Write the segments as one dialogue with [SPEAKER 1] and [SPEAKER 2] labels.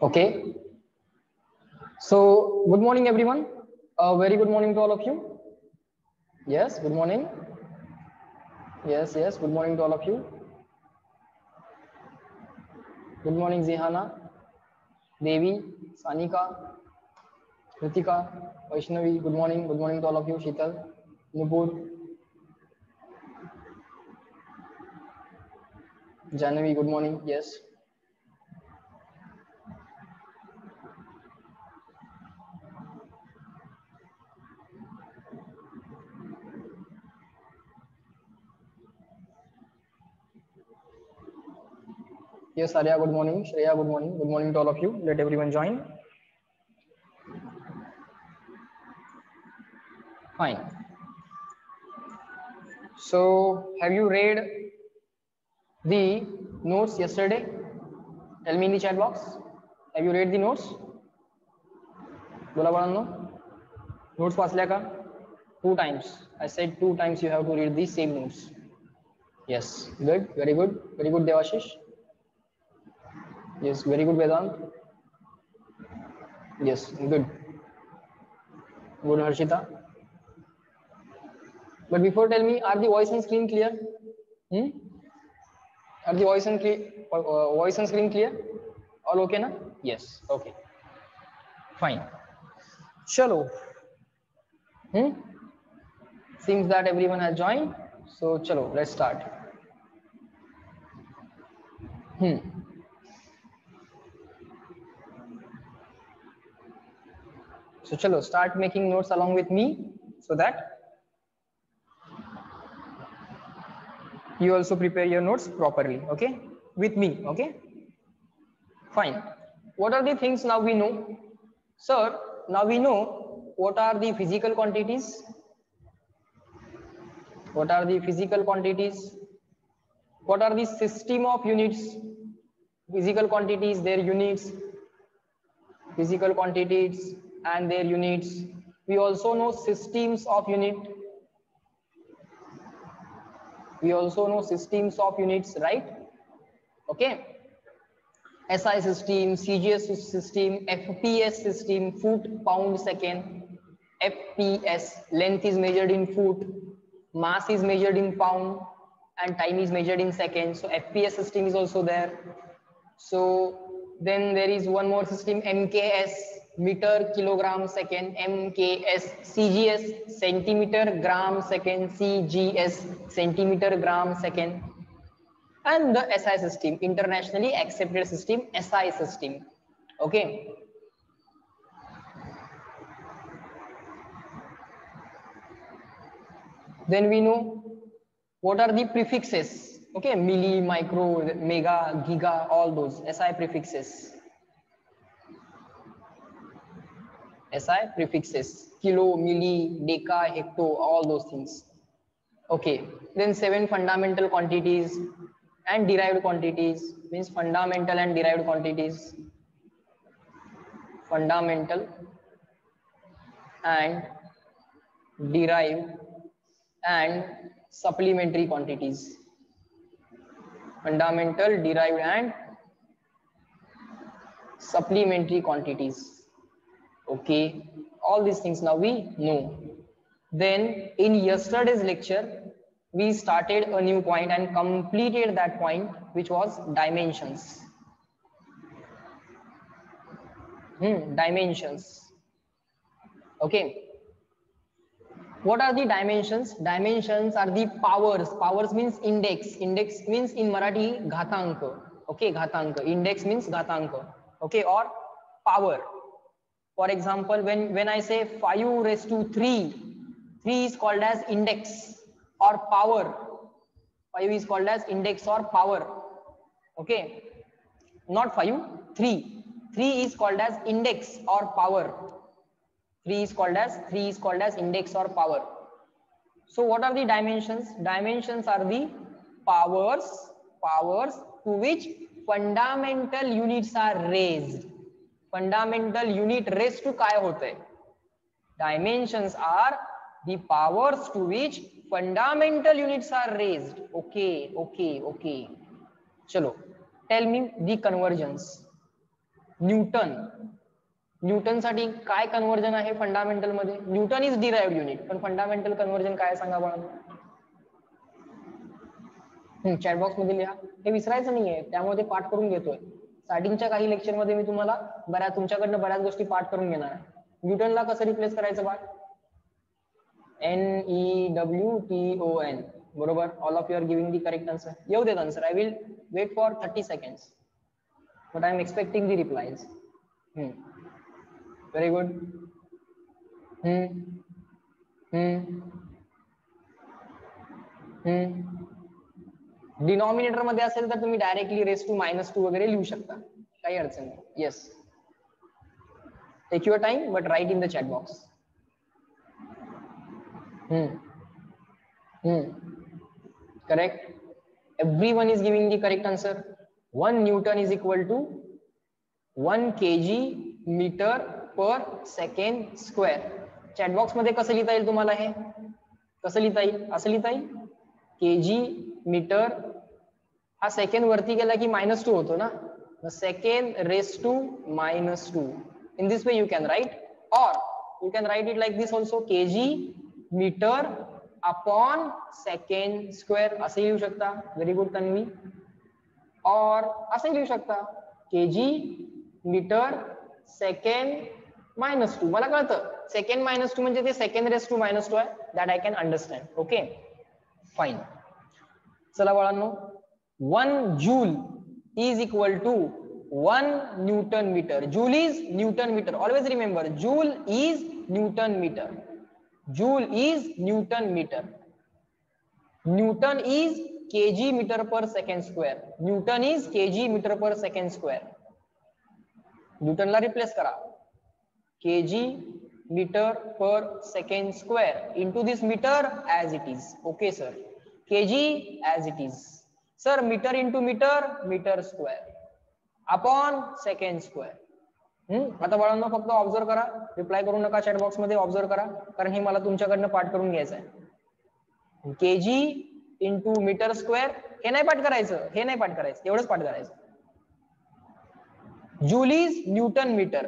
[SPEAKER 1] Okay. So good morning everyone. Very good morning to all of you. Yes, good morning. Yes, good morning to all of you. Good morning Zihana, Devi, Sanika, Ritika, Vaishnavi. Good morning to all of you. Sheetal, Nupur, Janavi, good morning. Yes. Yes, Arya, good morning. Shreya, good morning. Good morning to all of you. Let everyone join. Fine. So, have you read the notes yesterday? Tell me in the chat box. Have you read the notes? बोला बाळांनो, notes वाचल्या का? 2 times. I said 2 times you have to read the same notes. Yes, good, very good Devashish. Yes, very good Vedant. Yes, good Harshita. But before, tell me, are the voice and screen clear? Are the voice and screen clear? All okay na? Yes, okay, fine. Chalo. Seems that everyone has joined, so chalo, let's start. So chalo, start making notes along with me so that you also prepare your notes properly. Okay, with me. Okay, fine. What are the things now we know? Sir, now we know what are the physical quantities. What are the physical quantities? What are the system of units? Physical quantities, their units, physical quantities and their units. We also know systems of unit. We also know systems of units, right? Okay. SI system, CGS system, FPS system, foot, pound, second. FPS, length is measured in foot, mass is measured in pound, and time is measured in seconds. So FPS system is also there. So then there is one more system, MKS, meter, kilogram, second. MKS, CGS, centimeter, gram, second. CGS, centimeter, gram, second. And the SI system, internationally accepted system, SI system. Okay. Then we know what are the prefixes. Okay, milli, micro, mega, giga, all those SI prefixes. SI prefixes, kilo, milli, deca, hecto, all those things. Okay, then 7 fundamental quantities and derived quantities, means fundamental and derived quantities. Fundamental and derived and supplementary quantities. Fundamental, derived and supplementary quantities. Okay, all these things now we know. Then in yesterday's lecture we started a new point and completed that point, which was dimensions. Dimensions. Okay, what are the dimensions? Dimensions are the powers. Powers means index. Index means in Marathi ghatank. Okay, ghatank. Index means ghatank. Okay, or power. For example, when I say 5 raised to 3, 3 is called as index or power. 5 is called as index or power. Okay, not 5, 3. 3 is called as index or power. 3 is called as index or power. So what are the dimensions? Dimensions are the powers to which fundamental units are raised. Fundamental unit raised to काय होते? Dimensions are the powers to which fundamental units are raised. Okay. Chalo, tell me the conversions. Newton, Newton साठी काय conversion आहे fundamental मध्ये? Newton is derived unit, पण fundamental conversion काय सांगा बघा. Chat box मध्ये लिहा, हे विसरायचं नाहीये, त्यामुळे ते पाठ करून घेतोय. स्टार्टिंगच्या काही लेक्चर मध्ये मी तुम्हाला तुमच्याकडनं बऱ्याच गोष्टी पाठ करून घेणार आहे. न्यूटनला कसं रिप्लेस करायचं बा? NEWTON, बरोबर. All of you are giving the correct answer. येऊ देत answer. I will wait for 30 seconds, but I am expecting the replies. Very good. Denominator मध्ये असेल तर तुम्ही डायरेक्टली रेस टू -2 वगैरे लिहू शकता, काही अडचण नाही. Yes, take your time but write in the chat box. Correct. Everyone is giving the correct answer. 1 Newton is equal to 1 kg meter per second square. Chat box मध्ये कसं लिहिता येईल तुम्हाला? हे कसं लिहिता येईल? असं लिहिता येईल, kg मीटर, हा सेकंड वरती गेला की -2 होतो ना, second raise to -2. In this way you can write, और you can write it like this also, kg meter upon second square, असे लिहू शकता. Very good Tanvi. और असे लिहू शकता, kg मीटर सेकंड -2. मला कळतं सेकंड -2 म्हणजे ते सेकंड रेस टू -2 आहे, that I can understand. Okay fine. चला बाळांनो, 1 joule is equal to 1 newton metre. Joule is newton meter. Always remember, joule is newton metre. Joule is newton meter. Newton is kg metre per second square. Newton is kg metre per second square. न्यूटनला replace करा, kg metre per second square into this meter as it is. Okay sir, kg as it is. Sir metre into metre, metre square upon second square. आता बाळांनो फक्त observe करा, reply करू नका chat box मध्ये, observe करा, कारण हे मला तुमच्याकडनं पाठ करून घ्यायचं आहे. kg इंटू मीटर स्क्वेअर, हे नाही पाठ करायचं, हे नाही पाठ करायचं, एवढंच पाठ करायचं. Joule is newton meter.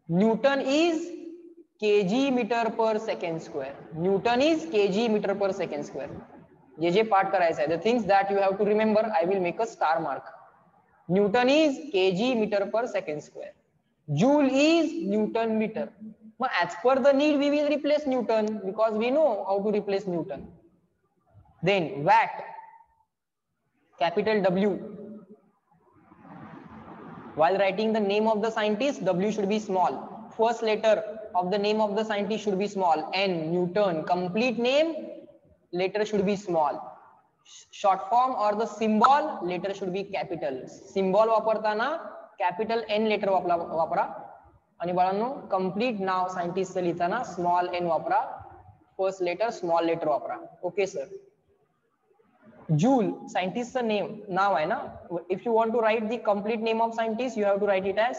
[SPEAKER 1] Newton is kg metre per second square. Newton is kg metre per second square. जे पाठ करायचं आहे, the things that you have to remember, I will make a star mark. Newton is kg metre per second square. Joule is newton meter. मग as per the need we will replace newton, because we know how to replace newton. Then watt, capital W. While writing the name of the scientist, W should be small. First letter of the name of the scientist should be small. N, Newton. Complete name, letter should be small. Short form or the symbol, letter should be capital. Symbol वापरताना capital N letter वापरा. आणि बाळांनो complete नाव scientist लिहिताना small n वापरा. First letter small letter वापरा. Okay sir. Joule सायंटिस्टचं name, नाव आहे ना. If you want to write the complete name of scientist, you have to write it as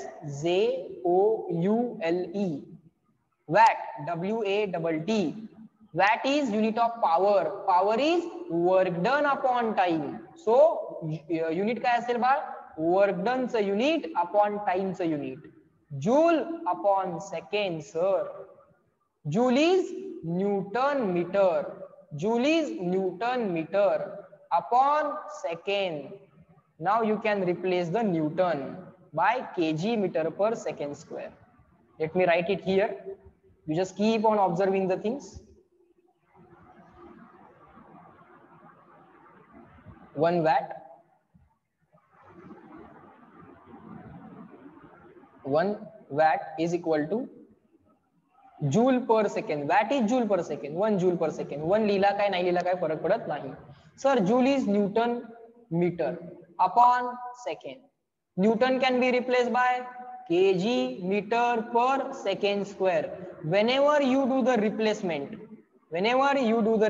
[SPEAKER 1] JOULE. Watt, WATT. Watt is unit of power. Power is work done upon time. So unit काय असेल बा? Work डनचं unit upon टाइमचं unit. Joule upon second sir. Joule is newton metre. Joule is Newton meter upon second. Now you can replace the Newton by kg meter per second square. Let me write it here. You just keep on observing the things. 1 watt. 1 watt is equal to joule per second. Watt is joule per second. 1 joule per second. 1 लिहिला काय नाही लिहिला काय फरक पडत नाही. Sir joule is newton metre upon second. Newton can be replace by kg metre per second square. whenever you do the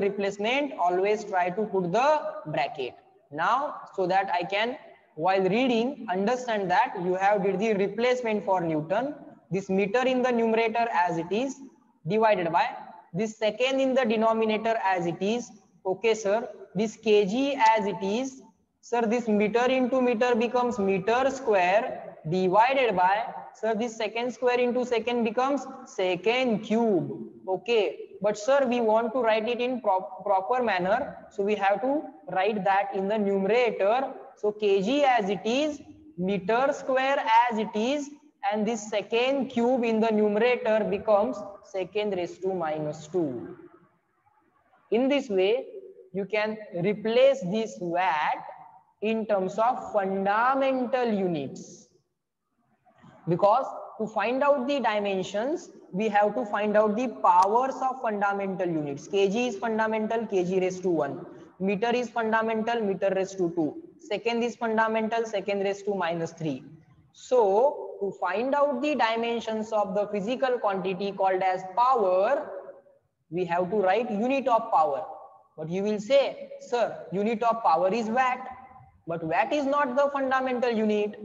[SPEAKER 1] replacement, always try to put the bracket now, so that I can, while reading, understand that you have did the replacement for Newton. This meter in the numerator as it is, divided by this second in the denominator as it is. Okay sir, this kg as it is. Sir, this meter into meter becomes meter square. divided by, sir, this second square into second becomes second cube. Okay, but sir, we want to write it in proper manner, so we have to write that in the numerator. So kg as it is, meter square as it is, and this second cube in the numerator becomes second raised to minus 2. In this way, you can replace this watt in terms of fundamental units. Because to find out the dimensions, we have to find out the powers of fundamental units. Kg is fundamental, kg raised to 1. Meter is fundamental, meter raised to 2. Second is fundamental, second raised to minus 3. So, to find out the dimensions of the physical quantity called as power, we have to write unit of power. But you will say, sir, unit of power is watt. But watt is not the fundamental unit.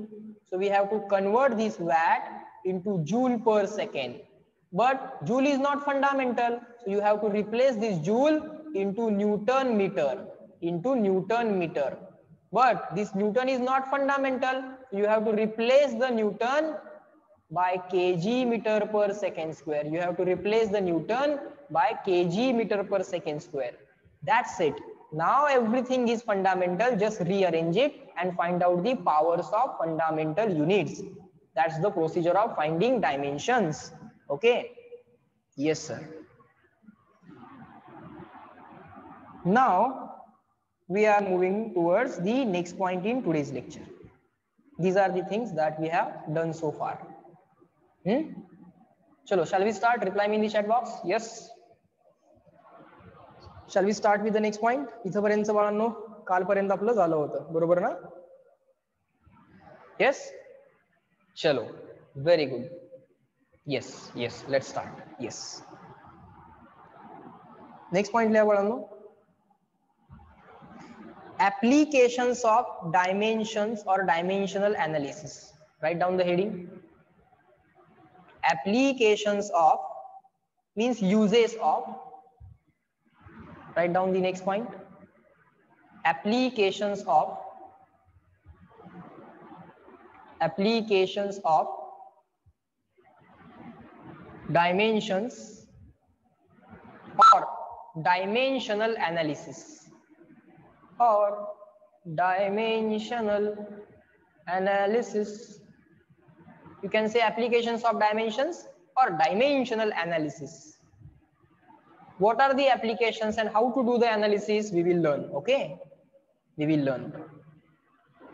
[SPEAKER 1] So we have to convert this watt into joule per second. But joule is not fundamental. So you have to replace this joule into Newton meter. But this Newton is not fundamental. So you have to replace the Newton by kg meter per second square. You have to replace the Newton by kg meter per second square. That's it. Now everything is fundamental. Just rearrange it and find out the powers of fundamental units. That's the procedure of finding dimensions. Okay. Yes, sir. Now we are moving towards the next point in today's lecture. These are the things that we have done so far. Chalo, shall we start? Reply me in the chat box. Yes. Shall we start with the next point? इथपर्यंत बाळांनो कालपर्यंत आपलं झालं होतं बरोबर ना? Yes. Chalo. Very good. Yes. Let's start. Yes. Next point लिहा बाळांनो. Applications of dimensions or dimensional analysis. Write down the heading. Applications of means uses of. Write down the next point. Applications of dimensions or dimensional analysis. You can say applications of dimensions or dimensional analysis. What are the applications and how to do the analysis? We will learn. Okay, we will learn.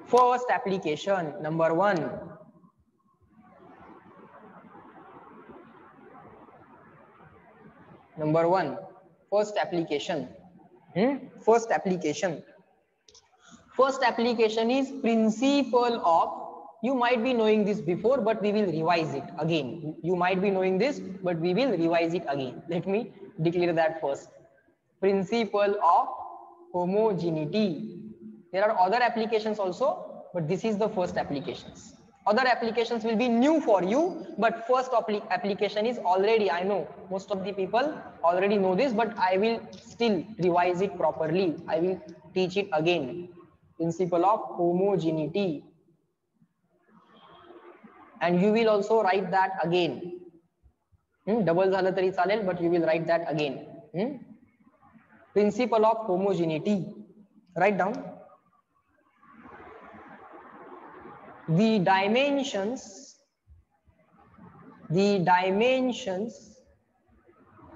[SPEAKER 1] First application, number 1. First application. First application is principle of. You might be knowing this before, but we will revise it again. You might be knowing this, but we will revise it again. Let me declare that first. Principle of homogeneity. There are other applications also, but this is the first applications. Other applications will be new for you, but first application is already, I know most of the people already know this, but I will still revise it properly. I will teach it again. Principle of homogeneity. And you will also write that again. Double झालं तरी चालेल, but you will write that again. Principle of homogeneity. Write down. The dimensions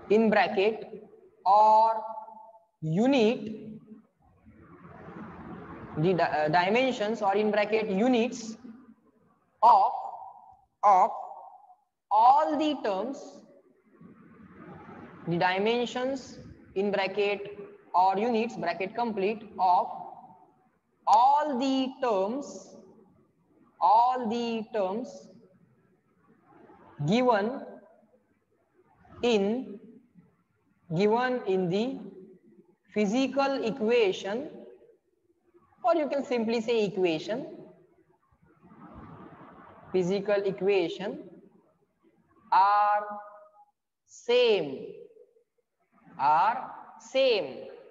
[SPEAKER 1] in bracket or unit, the dimensions or in bracket units of all the terms, the dimensions in bracket or units bracket complete of all the terms given in the physical equation, or you can simply say equation. Physical equation are same.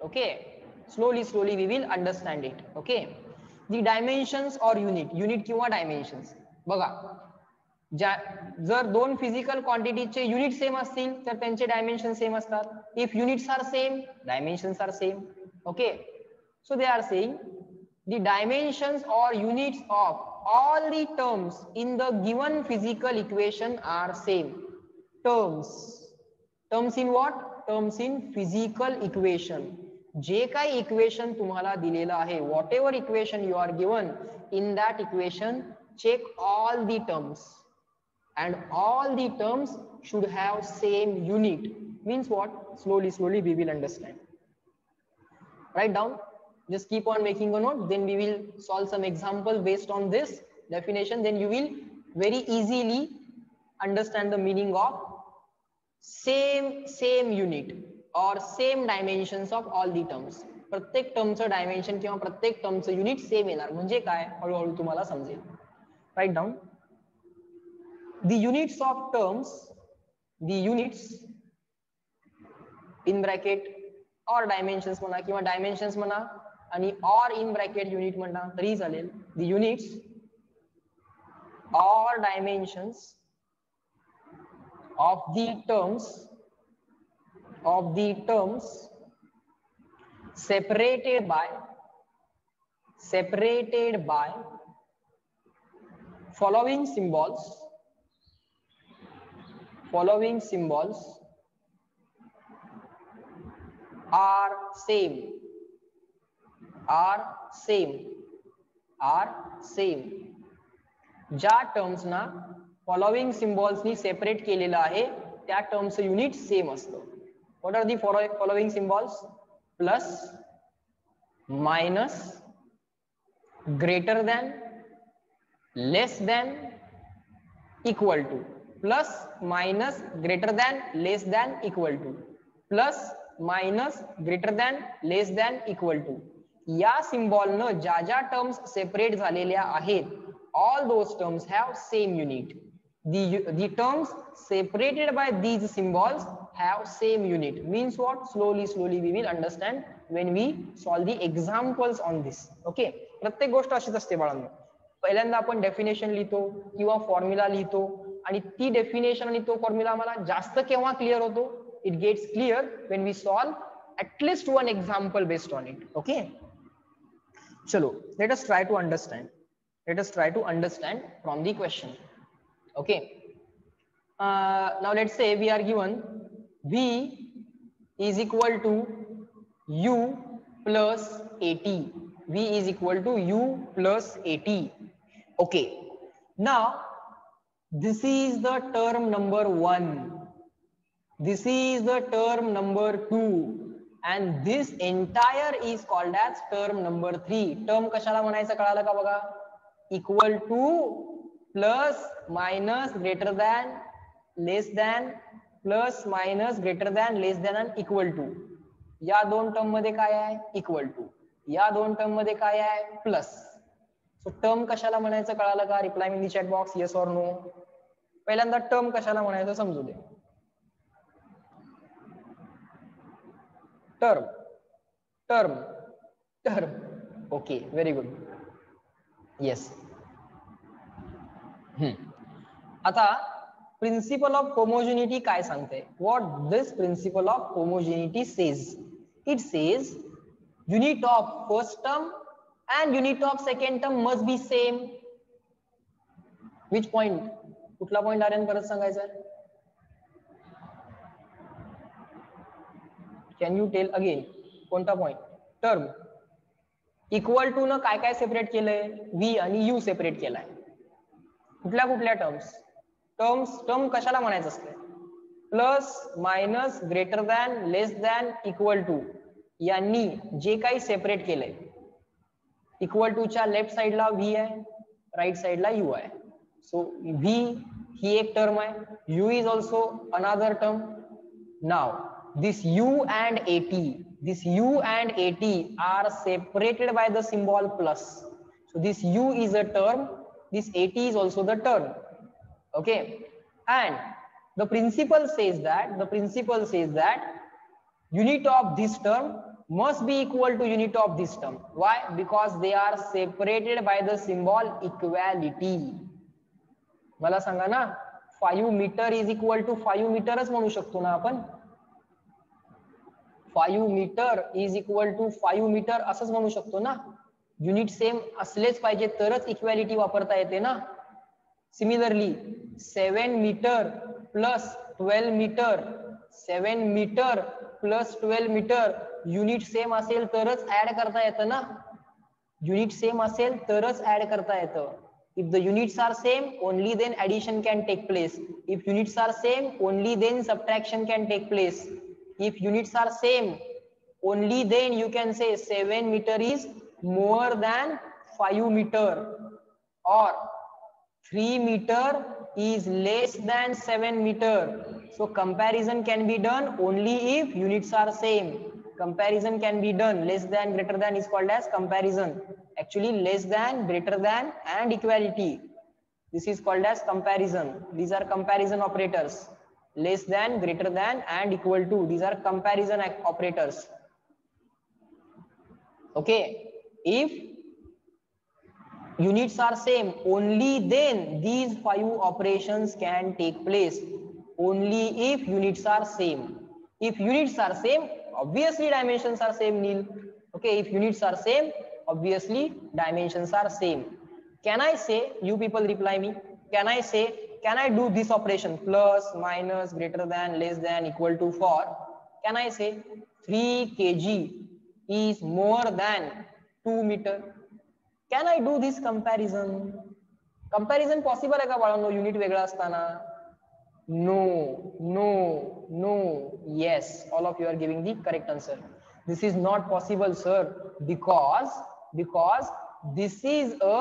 [SPEAKER 1] Okay, slowly we will understand it. Okay, the dimensions or unit kiwa dimensions. बघा, जर दोन physical क्वांटिटीचे unit same असतील तर त्यांचे dimension same असतात. If units are same, dimensions are same. Okay, so they are saying the dimensions or units of all the terms in the given physical equation are same. Terms in what? Terms in physical equation. जे काही equation तुम्हाला दिलेलं आहे, whatever equation you are given, in that equation check all the terms and all the terms should have same unit. Means what? Slowly we will understand. Write down, just keep on making a note, then we will solve some example based on this definition. Then you will very easily understand the meaning of same unit or same dimensions of all the terms. प्रत्येक टर्मचं dimension किंवा प्रत्येक टर्मचं unit same येणार. म्हणजे काय, हळूहळू तुम्हाला समजेल. Write down the units of terms, the units in bracket or dimensions म्हणा किंवा dimensions म्हणा आणि or in bracket unit म्हणा तरी चालेल. the units or dimensions of the terms separated by following symbols are same. ज्या टर्म्स ना following symbols नी सेपरेट केलेलं आहे त्या टर्मचं युनिट सेम असतं. What are the following symbols? Plus, minus, greater than, less than, equal to. Plus, minus, greater than, less than, equal to. Plus, minus, greater than, less than, equal to. या सिम्बॉलनं ज्या ज्या terms separate झालेल्या आहेत, all those terms have same unit. The terms separated by these symbols have same unit. Means what? Slowly we will understand when we solve the examples on this. Okay, प्रत्येक गोष्ट अशीच असते बाळांनो. पहिल्यांदा आपण definition लिहितो किंवा फॉर्म्युला लिहितो आणि ती डेफिनेशन आणि तो फॉर्म्युला आम्हाला जास्त केव्हा क्लिअर होतो? It gets clear when we solve at least one example based on it. Okay, chalo, let us try to understand from the question. Okay, now let's say we are given v is equal to u plus at. V is equal to u plus at. Okay, now this is the term number 1, this is the term number 2, and this entire is called as term number 3. term कशाला म्हणायचं कळालं का बघा? Equal to, plus, minus, greater than, less than, plus, minus, greater than, less than आणि equal to. या दोन term मध्ये काय आहे? Equal to. या दोन टर्म मध्ये काय आहे? प्लस. सो टर्म कशाला म्हणायचं कळालं का? Reply in the chat box, yes or no. पहिल्यांदा टर्म कशाला म्हणायचं समजू दे. Term. Okay, very good. Yes. आता प्रिन्सिपल ऑफ होमोजेनिटी काय सांगते? What this principle of homogeneity says? It says unit of first term and unit of second term must be same. Which point? कुठला point Aryan परत सांगायचा? Can you tell again? कोणता point? Term equal to न काय काय separate केलंय? v आणि u separate केलाय. कुठल्या टर्म्स? टर्म कशाला म्हणायचं असते? Plus, minus, greater than, less than, equal to यांनी जे काही सेपरेट केलंय. इक्वल टू च्या लेफ्ट साइडला v आहे, राइट साइडला u आहे. सो v ही एक टर्म आहे, u is also another term. Now this u and at are separated by the symbol plus. So this u is a term, this at is also the term. Okay, and the principle says that unit of this term must be equal to unit of this term. Why? Because they are separated by the symbol equality. मला सांगा ना, 5 metre is equal to 5 मीटरच म्हणू शकतो ना आपण. 5 metre is equal to 5 metre असंच म्हणू शकतो ना. युनिट सेम असलेच पाहिजे तरच इक्वॅलिटी वापरता येते ना. Similarly 7 metre plus 12 metre, 7 metre plus 12 metre unit same असेल तरच ऍड करता येतं ना. युनिट सेम असेल तरच ऍड करता येतं. If the units are same, only then addition can take place. If units are same, only then subtraction can take place. If units are same, only then you can say 7 meter is more than 5 meter, or 3 meter is less than 7 meter. So comparison can be done only if units are same. Comparison can be done. Less than, greater than is called as comparison. Actually, less than, greater than, and equality. This is called as comparison. These are comparison operators. Less than, greater than, and equal to. These are comparison operators. Okay. If units are same, only then these 5 operations can take place. Only if units are same. If units are same, obviously dimensions are same, Neil. Okay, if units are same, obviously dimensions are same. Can I say, you people reply me, can I say, can I do this operation, plus, minus, greater than, less than, equal to, for? Can I say 3 kg is more than 2 meter? Can I do this comparison? Comparison possible है का बाळांनो unit वेगळा असताना? No, no, no, yes. All of you are giving the correct answer. This is not possible, sir, because this is a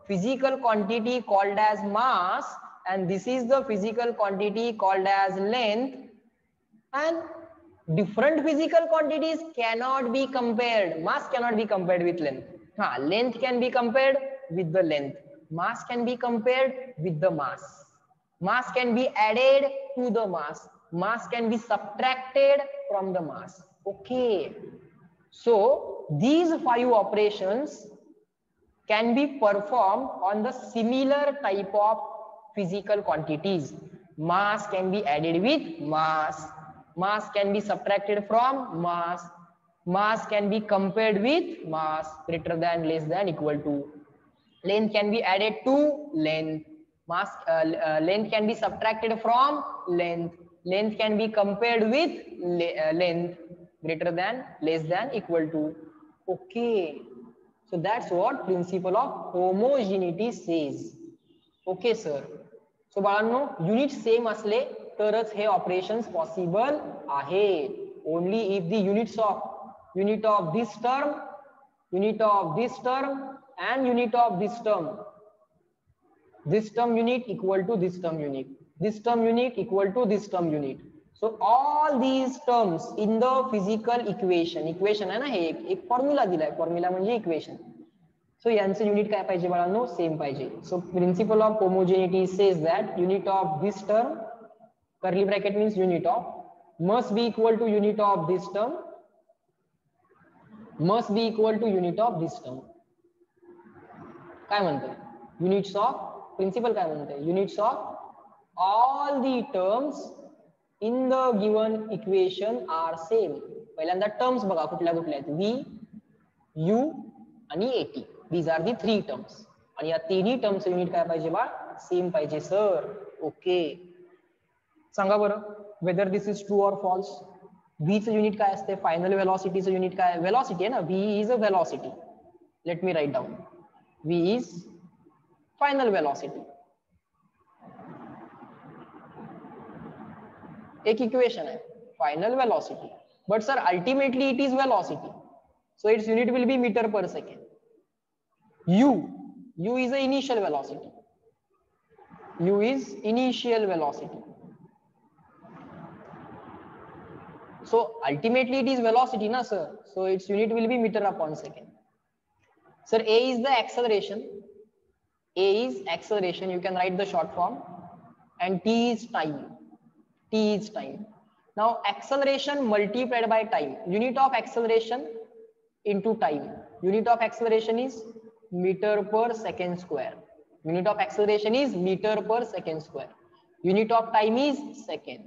[SPEAKER 1] physical quantity called as mass, and this is the physical quantity called as length, and different physical quantities cannot be compared. Mass cannot be compared with length. Length can be compared with the length. Mass can be compared with the mass. Mass can be added to the mass. Mass can be subtracted from the mass. Okay. So these 5 operations can be performed on the similar type of physical quantities. Mass can be added with mass. Mass can be subtracted from mass. Mass can be compared with mass, greater than, less than, equal to. Length can be added to length. Mass length can be subtracted from length. Length can be compared with length, greater than, less than, equal to. Okay. So that's what principle of homogeneity says. Okay, sir. So बाळांनो, unit same असले तरच हे operations possible आहेत. Only if the unit of this term, unit of this term, and unit of this term unit equal to this term unit, this term unit equal to this term unit. So all these terms in the physical equation आहे ना, हे एक formula दिलाय, formula म्हणजे equation. सो यांचं unit काय पाहिजे बाळांनो? Same पाहिजे. So principle of homogeneity says that unit of this term, curly bracket means unit of, must be equal to unit of this term, must be equal to unit of this term. काय म्हणतोय? Units of, principle काय म्हणतोय? Units of all the terms in the given equation are same. पहिल्यांदा terms बघा कुठल्या कुठल्या आहेत. V, U आणि A T. These are the 3 terms. आणि या तिन्ही टर्म्स युनिट काय पाहिजे बा? सेम पाहिजे सर. ओके, सांगा बरं whether this is true or false. V चं युनिट काय असते? फायनल वेलॉसिटीचं युनिट काय? वेलॉसिटी आहे ना. V is a velocity. Let me write down. V is final velocity. एक इक्वेशन आहे final velocity, but sir ultimately it is velocity, so its unit will be metre per second. u is a initial velocity. U is initial velocity. So ultimately it is velocity na sir, so its unit will be meter upon second. Sir, a is the acceleration. A is acceleration, you can write the short form, and t is time. T is time. Now acceleration multiplied by time, unit of acceleration into time, unit of acceleration is meter per second square. Unit of acceleration is meter per second square. Unit of time is second.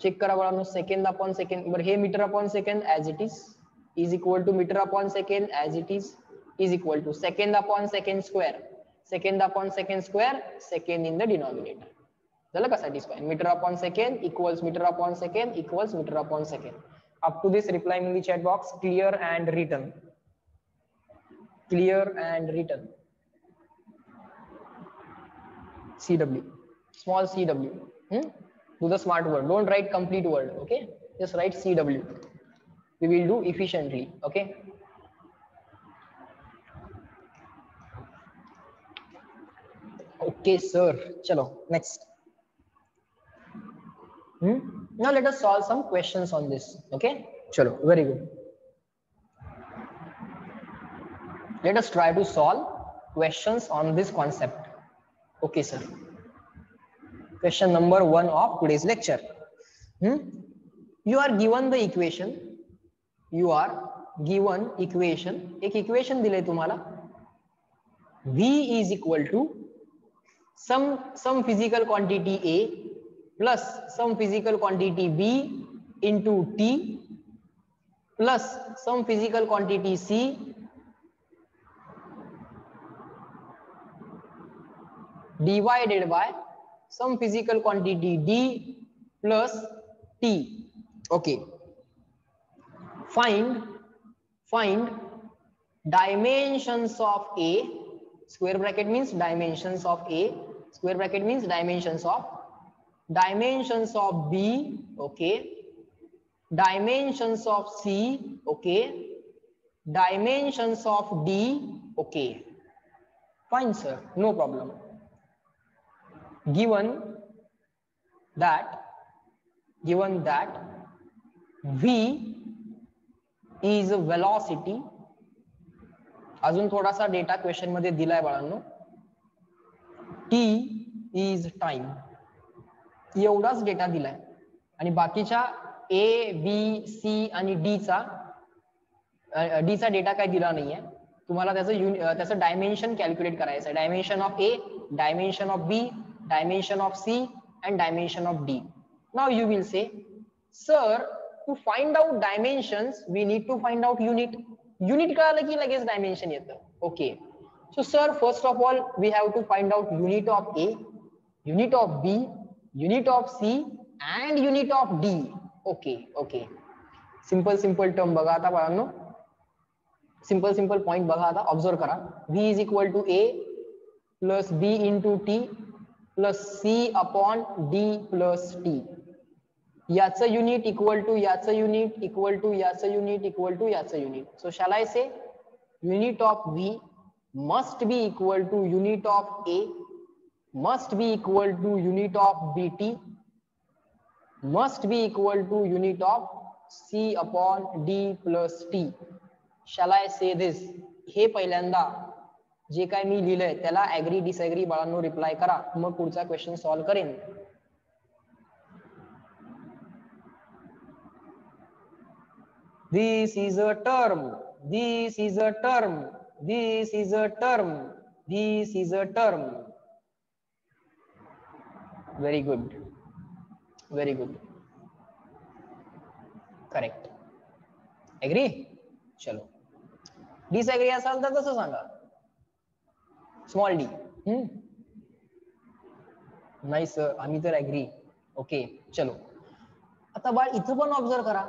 [SPEAKER 1] Check करा बाळांनो, second upon second. बरं, हे metre upon second as it is equal to metre upon second as it is equal to second upon second square. Second upon second square, second in the denominator. झालं का satisfy? Metre upon second equals metre upon second equals metre upon second. Up to this reply in the chat box, clear and written. Clear and written. CW, small CW. Do the smart word. Don't write complete word. Okay, just write CW. We will do efficiently. Okay. Okay, sir. Chalo, next. Now let us solve some questions on this. Okay. Chalo, very good. Let us try to solve questions on this concept. Okay, sir. Question number 1 of today's lecture. You are given the equation. You are given equation. एक equation दिले तुम्हाला. V is equal to some physical quantity A plus some physical quantity B into T plus some physical quantity C divided by some physical quantity D plus T. Okay. Find dimensions of A. Square bracket means dimensions of A. Square bracket means dimensions of B. Okay. Dimensions of C. Okay. Dimensions of D. Okay. Fine, sir. No problem. Given that V is a velocity. अजून थोडासा data question मध्ये दिलाय बाळांनो. T is time. एवढाच data दिलाय आणि बाकीच्या A, B, C आणि D चा डेटा काय दिला नाहीये. तुम्हाला त्याचं डायमेन्शन कॅल्क्युलेट करायचं. Dimension of A, dimension of B, dimension of C and dimension of D. Now you will say, sir, to find out dimensions we need to find out unit. Unit कळालं की लगेच dimension येतं. Okay. So sir, first of all we have to find out unit of A, unit of B, unit of C and unit of D. Okay. Simple term बघा आता बाळांनो. Simple point बघा आता. Observe करा. V is equal to A plus B into T plus C upon D plus T. याचं unit equal to याचं unit equal to याचं unit equal to याचं unit. So shall I say unit of V must be equal to unit of A, must be equal to unit of BT, must be equal to unit of C upon D plus T. Shall I say this? हे पहिल्यांदा जे काय मी लिहिलंय त्याला agri डिसऍग्री बाळांनो reply करा. मग पुढचा question solve करेन. This is a term. This is a term. This is a term. This is a term. Very good. Very good. Correct. Agree? चलो. डिसऍग्री असाल तर तसं सांगा. Small D. नाही सर, आम्ही तर ऍग्री. ओके, चलो. आता बाळ इथं पण ऑब्झर्व करा.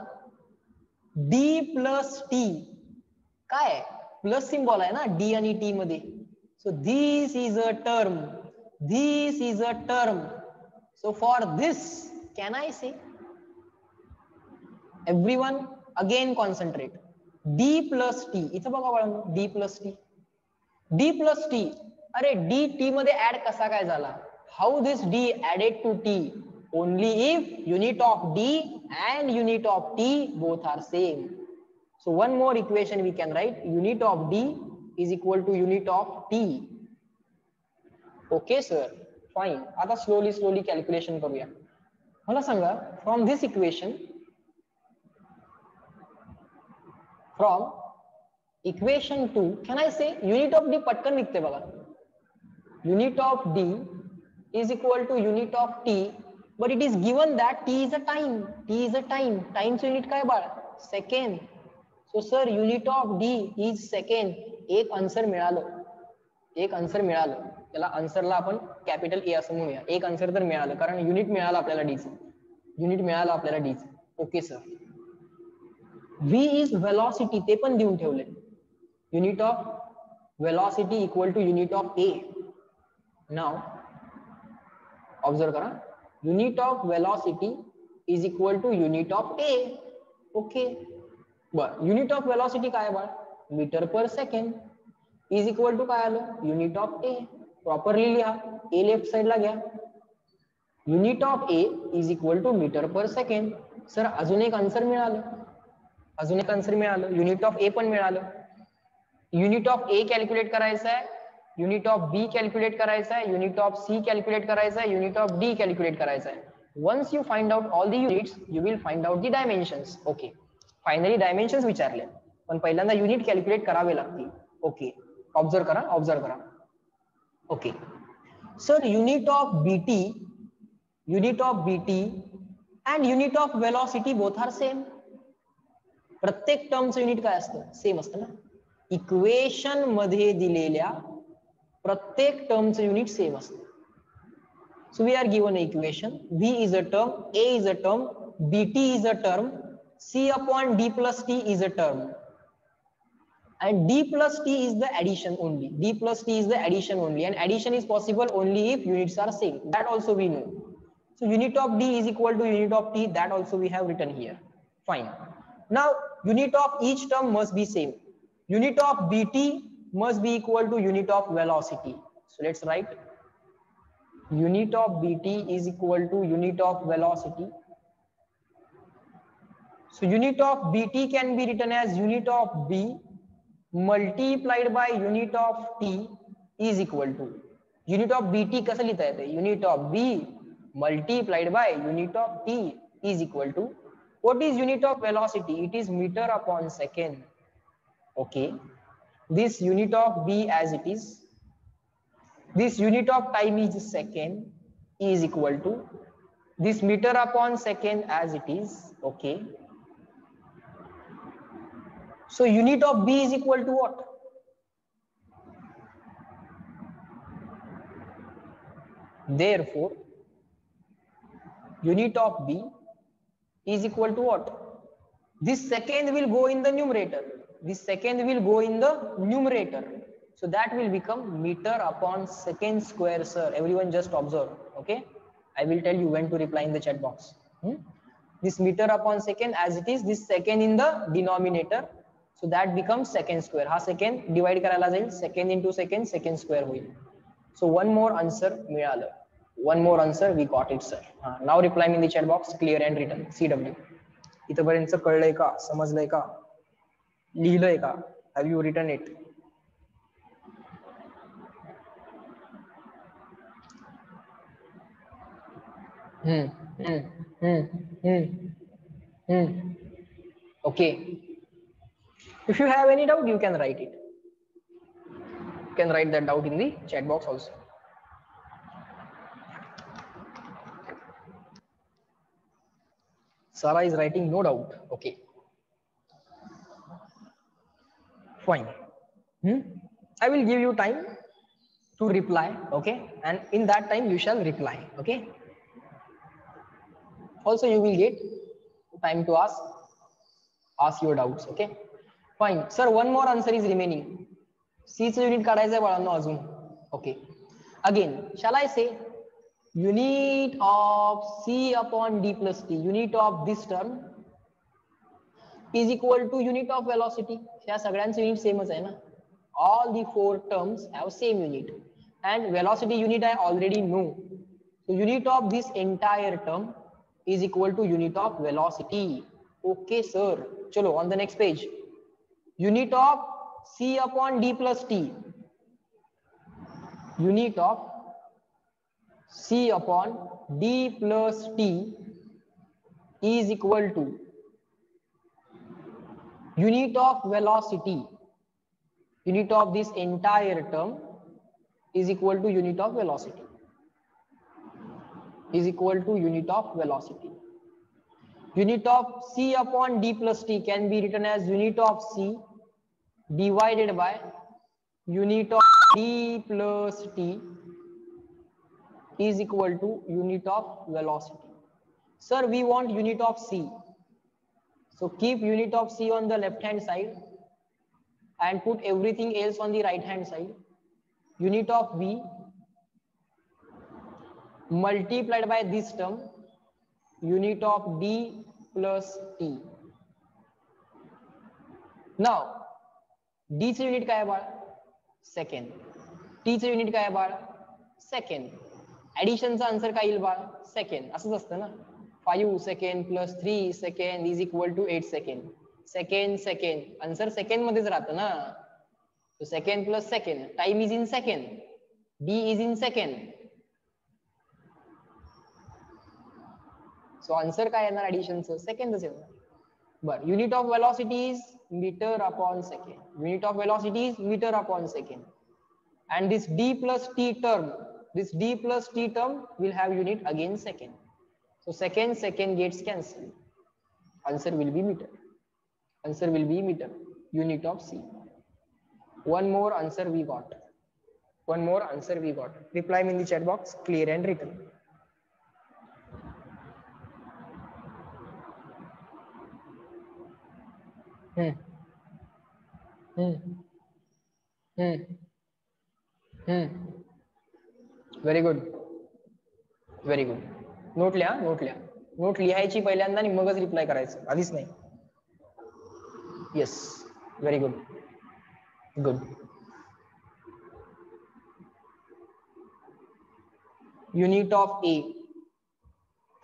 [SPEAKER 1] डी प्लस टी काय प्लस सिम्बॉल आहे ना डी आणि टी मध्ये. So this is a term. This is a term. So for this can I say everyone again concentrate. D plus T इथं बघा बाळांनो. D plus T. D plus T. अरे D T मध्ये add कसा काय झाला. How this D added to T. Only if unit of D and unit of T both are same. So one more equation we can write. Unit of D is equal to unit of T. Okay sir, fine. आता slowly calculation करूया. मला सांगा from this equation, from equation 2 can I से unit of D पटकन निघते बघा. Unit of D is equal to unit of t, but it is given that t is a time. T is a time. Time चे unit काय बाळ? Second. So sir, unit of d is second. एक answer मिळालं. एक answer मिळालं. त्याला आन्सरला आपण capital ए असं म्हणूया. एक आन्सर तर मिळालं कारण युनिट मिळालं आपल्याला d चं. युनिट मिळालं आपल्याला d चं. Okay sir. v is velocity ते पण देऊन ठेवले. Unit of velocity equal to unit of a. Now observe करा. Unit of velocity is equal to unit of A. Okay बर. युनिट ऑफ वेलॉसिटी काय बाळ? Metre per second is equal to काय आलं? Unit of A. प्रॉपरली लिहा. ए left साइडला घ्या. Unit of A is equal to metre per second. Sir अजून एक आन्सर मिळालं. अजून एक आन्सर मिळालं. युनिट ऑफ ए पण मिळालं. युनिट ऑफ ए कॅल्क्युलेट करायचं आहे. युनिट ऑफ बी कॅल्क्युलेट करायचा आहे. युनिट ऑफ सी कॅल्क्युलेट करायचा आहे. युनिट ऑफ डी कॅल्क्युलेट करायचा आहे. Once you find out all the units you will find out the dimensions. Okay finally dimensions विचारले पण पहिल्यांदा युनिट कॅल्क्युलेट करावे लागतील. ओके ऑब्झर्व करा. ऑब्झर्व करा. Okay sir unit of B T and unit of velocity both are same. प्रत्येक टर्मचं unit काय असतं? सेम असतं ना. इक्वेशन मध्ये दिलेल्या प्रत्येक टर्मचं युनिट सेम असतं. So we are given equation. v is a term, a is a term, bt is a term, c upon d plus t is a term, and d plus t is the addition only. D plus t is the addition only, and addition is possible only if units are same. That also we know. So unit of d is equal to unit of t. That also we have written here. Fine. Now unit of each term must be same. Unit of bt must be equal to unit of velocity. So let's write unit of bt is equal to unit of velocity. So unit of bt can be written as unit of b multiplied by unit of t is equal to unit of bt. कसं लिहिता येते? unit of b multiplied by unit of t is equal to what is unit of velocity? It is meter upon second. Okay, this unit of b as it is, this unit of time is second is equal to this meter upon second as it is. Okay, so unit of b is equal to what? Therefore unit of b is equal to what? This second will go in the numerator. This second will go in the numerator. So that will become meter upon second square, sir. Everyone just observe. Okay, I will tell you when to reply in the chat box. This meter upon second as it is, this second in the denominator. So that becomes second square. Ha second divide करायला जाईल. Second into second, second square होईल. So one more answer मिळालं. One more answer we got it, sir. Now reply me in the chat box, clear and written. CW. इथपर्यंत कळलंय का? समजलंय का? लिहिलंय का? Have you written it? Okay. If you have any doubt, you can write it. You can write that doubt in the chat box also. Sarah is writing no doubt. Okay. Fine. I will give you time to reply. Okay. And in that time you shall reply. Okay. Also you will get time to ask your doubts. Okay. Fine. Sir, one more answer is remaining. C च unit काढायचं आहे बाळांनो अजून. Okay. Again, shall I say unit of C upon D plus T, unit of this term is equal to unit of velocity. या सगळ्यांचे unit सेमच आहे ना. All the four terms have same unit and velocity unit I already know. So unit of this entire term is equal to unit of velocity. Okay, sir. Chalo, on the next page. Unit of C upon D plus T. Unit of C upon D plus T is equal to unit of velocity. unit of this entire term is equal to unit of velocity, is equal to unit of velocity. Unit of c upon d plus t can be written as unit of c divided by unit of d plus t is equal to unit of velocity. Sir, we want unit of c. So keep unit of c on the left hand side and put everything else on the right hand side. Unit of v multiplied by this term, unit of d plus t. Now d चे unit काय आहे बाळ? Second. T चे unit काय आहे बाळ? Second. ऍडिशनचा answer काय येईल बाळ? Second. असंच असतं ना. 5 second plus 3 second is equal to 8 second. Second second answer second मध्येच राहतं ना. तो second plus second, time is in second, D is in second. So answer काय येणार ऍडिशनचं? सेकंडच येणार. बर, unit of velocity is metre upon second. Unit of velocity is metre upon second. And this d plus t term, this d plus t term will have unit again second. So second gets cancelled. Answer will be meter. Answer will be meter. Unit of c. One more answer we got. One more answer we got. Reply me in the chat box, clear and written. Very good, very good. Note लिहा, note लिहा. Note लिहायची पहिल्यांदा आणि मगच reply करायचं, आधीच नाही. Yes, very good, good. Unit of A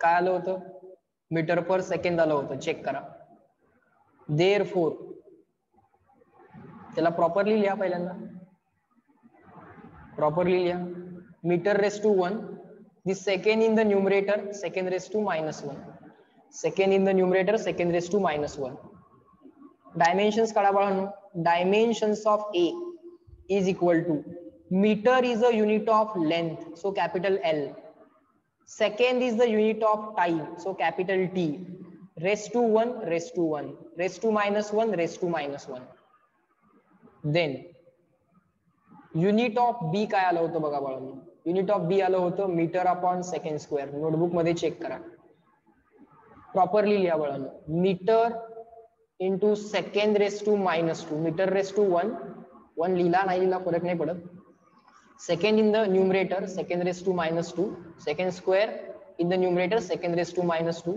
[SPEAKER 1] काय आलं होतं? मीटर पर सेकंड आलं होतं. चेक करा. देअरफॉर त्याला प्रॉपरली लिहा पहिल्यांदा. प्रॉपरली लिहा. Metre raise to 1, the second in the numerator, second raised to minus 1. Second in the numerator, second raised to minus 1. Dimensions काढा बाळांनो. Dimensions of A is equal to, meter is a unit of length, so capital L. Second is the unit of time, so capital T. Raised to 1, raised to 1. Raised to minus 1, raised to minus 1. Then unit of B काय आलं होतं बघा बाळांनो. Unit of B आलं होतं metre upon second square. Notebook मध्ये check करा. Properly लिहा बाळांनो. Metre into second raise to minus 2. Metre raise to 1, 1 लिहिला नाही लिहिला फरक नाही पडत. Second in the numerator, second raise to minus 2. Second square in the numerator, second raise to minus 2.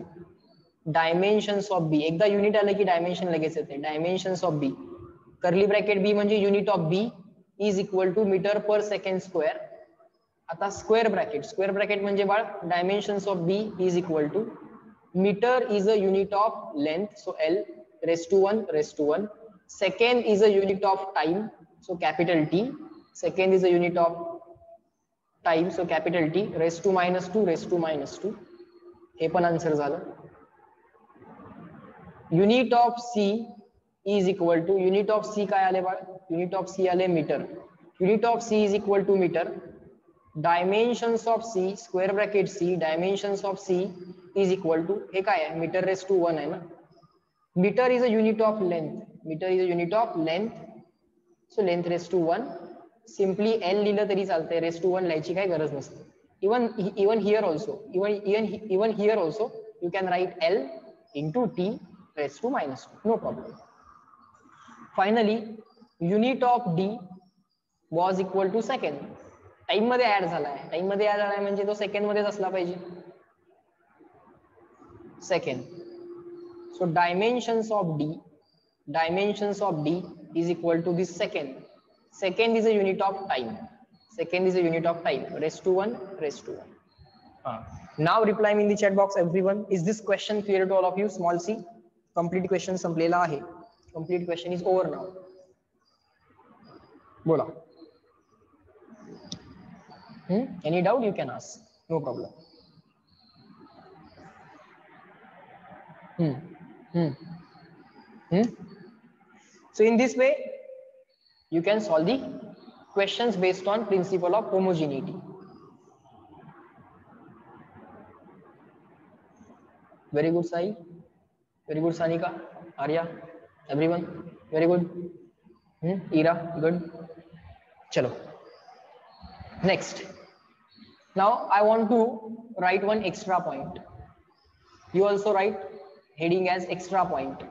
[SPEAKER 1] Dimensions of B, एकदा युनिट आलं की डायमेन्शन लगेच येते. Dimensions of B, curly bracket B म्हणजे unit of B is equal to metre per second square. आता square bracket म्हणजे बाळ dimensions of B is equal to metre is a unit of length, so L raise to 1 raise to 1. Second is a unit of time, so capital T. Second is a unit of time, so capital T. Raise to minus 2 raise to minus 2. हे पण answer झालं. Unit of C is equal to, unit of C काय आले बाळ? Unit of C आले metre. Unit of C is equal to metre. Dimensions of C, square bracket C, dimensions of C is equal to, हे काय आहे? Metre raise to 1 आहे ना. Metre is a unit of length, metre is a unit of length, so length raise to 1. Simply L लिहिलं तरी चालतंय, race to 1 लिहायची काय गरज नसते. Even here also, even here also you can write L into T raise to minus 2, no problem. Finally unit of D was equal to second. Time मध्ये add झालाय, time मध्ये ऍड झालाय म्हणजे तो सेकंड मध्येच असला पाहिजे. Second. So dimensions of D is equal to this second. Second is a unit of time. Second is a unit of time. Raise to 1 raise to 1. Now reply me in the chat box everyone. Is this question clear to all of you? Small C complete question संपलेला आहे. Complete question is over now. बोला. Any doubt you can ask, no problem. So in this way You can solve the questions based on principle of homogeneity. Very good, Sai. Very good, Sanika. Arya. Everyone. Very good. Ira. Good. Chalo. Next. Now I want to write one extra point. You also write heading as extra point.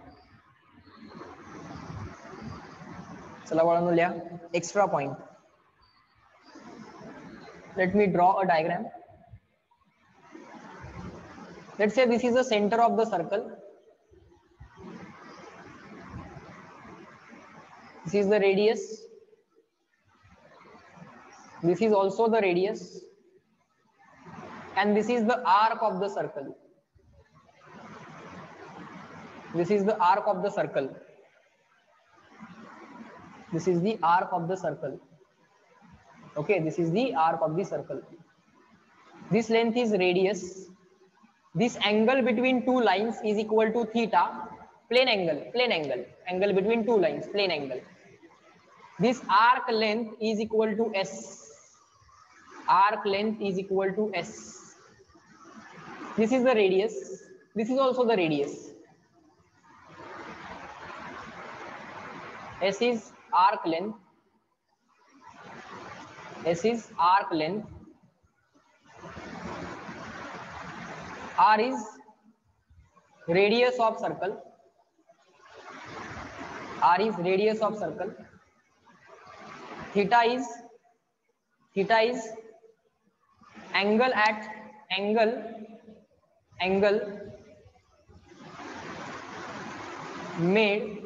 [SPEAKER 1] चला बाळांनो लिहा extra point. Let me draw a diagram. Let's say this is the center of the circle. This is the radius. This is also the radius. And this is the arc of the circle. This is the arc of the circle. This is the arc of the circle. Okay, this is the arc of the circle. This length is radius. This angle between two lines is equal to theta. Plane angle. Angle between two lines, plane angle. This arc length is equal to S. Arc length is equal to S. This is the radius. This is also the radius. S is arc length. S is arc length. R is radius of circle. R is radius of circle. Theta is angle at angle made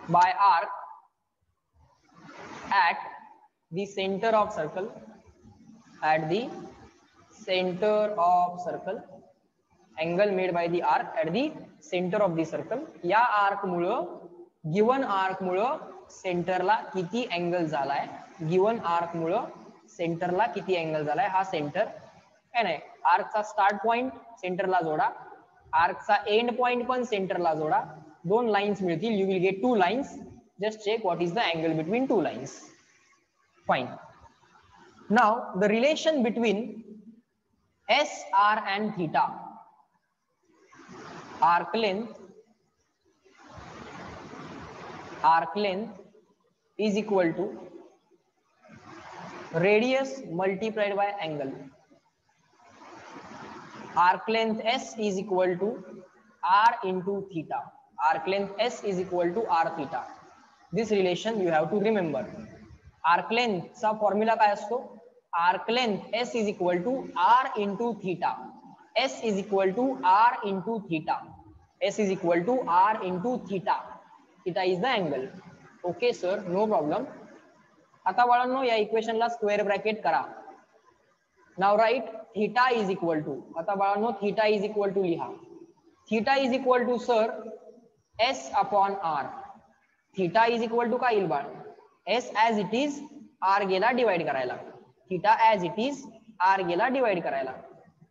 [SPEAKER 1] by arc at the center of circle. At the center of circle, angle made by the arc at the center of the circle. या arc मुळे given arc मुळे सेंटरला किती angle झालाय, given arc मुळे सेंटरला किती angle झालाय, हा centre काय नाही. आर्कचा स्टार्ट पॉइंट सेंटरला जोडा, आर्कचा एंड पॉइंट पण सेंटरला जोडा, दोन लाइन्स मिळतील. You will get two lines. Just check what is the angle between two lines. Fine. Now the relation between S, R and theta. Arc length is equal to radius multiplied by angle. Arc length S is equal to R into theta. Arc length S is equal to R theta. This relation you have to remember. Arc length चा formula काय असतो? Arc length S is equal to R into theta. S is equal to R into theta. S is equal to R into theta. Theta is the angle. Okay sir, no problem. आता बाळांनो या इक्वेशनला square bracket करा. Now write theta is equal to. आता बाळांनो theta is equal to लिहा. Theta is equal to sir S upon R. Theta is equal to काय येईल बाळ? S as it is R गेला डिवाइड करायला. Theta as it is R गेला divide करायला.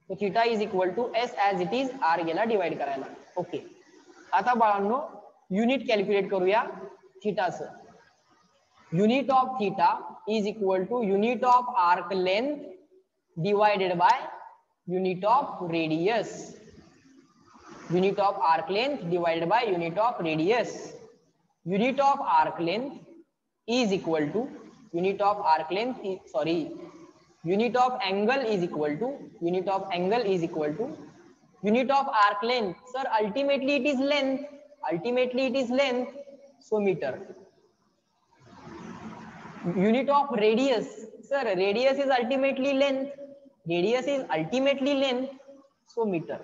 [SPEAKER 1] तो theta is equal to S as it is R गेला divide करायला. Okay. आता बाळांनो युनिट कॅल्क्युलेट करूया थीटाचं. Unit of theta is equal to unit of arc length divided by unit of radius. Unit of arc length divided by unit of radius. Unit of arc length is equal to unit of arc length unit of angle is equal to unit of angle is equal to unit of arc length. Sir, ultimately it is length, so meter. Unit of radius, sir, radius is ultimately length, so meter.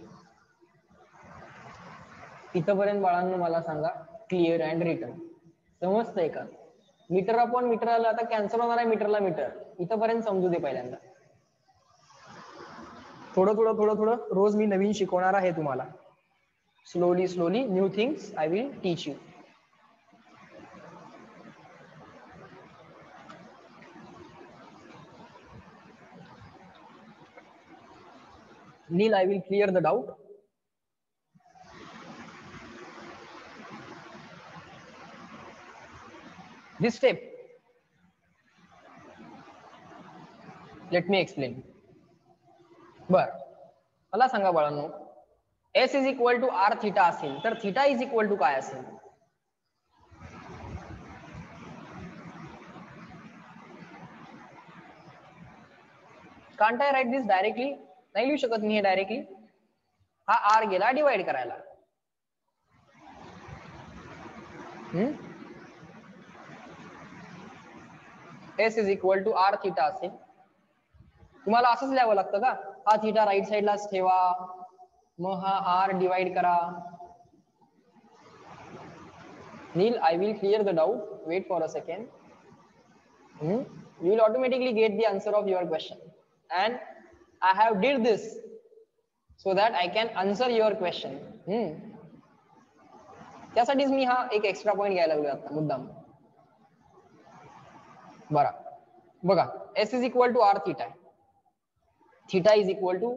[SPEAKER 1] इथपर्यंत बाळांनो मला सांगा clear and return समजतंय का? Metre upon metre आलं, आता cancel होणार आहे मीटरला metre. इथपर्यंत समजू दे पहिल्यांदा. थोडं रोज मी नवीन शिकवणार आहे तुम्हाला. Slowly new things I will teach you. Neel, I will clear the doubt. this step. Let me explain. बर, मला सांगा बाळांनो, S is equal to R theta असेल तर थिटा इज इक्वल टू काय असेल? Can't I write this directly? नाही लिहू शकत मी हे डायरेक्टली. हा आर गेला डिवाइड करायला. S is equal to R theta असेल. तुम्हाला असंच लिहावं लागतं का? हा थिटा राईट साइडलाच ठेवा, मग हा आर डिवाइड करा. Neil, I will clear the doubt. Wait for a second. You will automatically get the answer of your question. And I have did this so that I can answer your question. त्यासाठीच मी हा एक extra point घ्यायला लागलो आता मुद्दाम. बरं बघा, S is equal to R theta, theta is equal to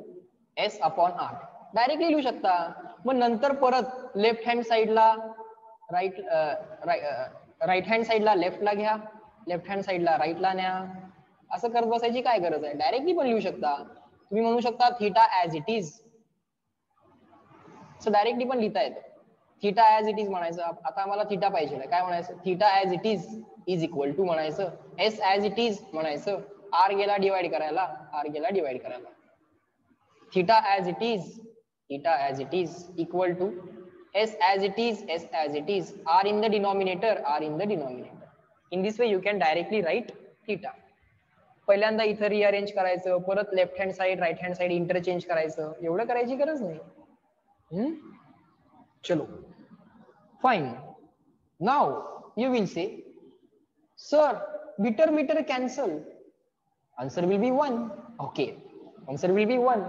[SPEAKER 1] S upon R. Directly लिहू शकता. मग नंतर परत लेफ्ट हँड साइडला राईट हँड साइडला लेफ्टला घ्या, लेफ्ट हँड साइडला राईटला न्या. असं करत बसायची काय गरज आहे? डायरेक्टली पण लिहू शकता. तुम्ही म्हणू शकता theta as it is, so directly पण लिहिता येतं. थिटा ऍज इट इज म्हणायचं. आता आम्हाला थिटा पाहिजे, काय म्हणायचं? Theta as it is equal to म्हणायचं, S ऍज इट इज म्हणायचं, आर गेला डिवाइड करायला, आर गेला डिवाइड करायला. Theta as it is, theta as it is equal to S as it is, S as it is, R in the denominator, R in the denominator. In this way you can directly write theta. पहिल्यांदा इथं rearrange करायचं, परत left hand side right hand side interchange करायचं, एवढं करायची गरज नाही. चलो fine. Now you will say sir metre metre cancel, answer will be 1. Okay, answer will be 1.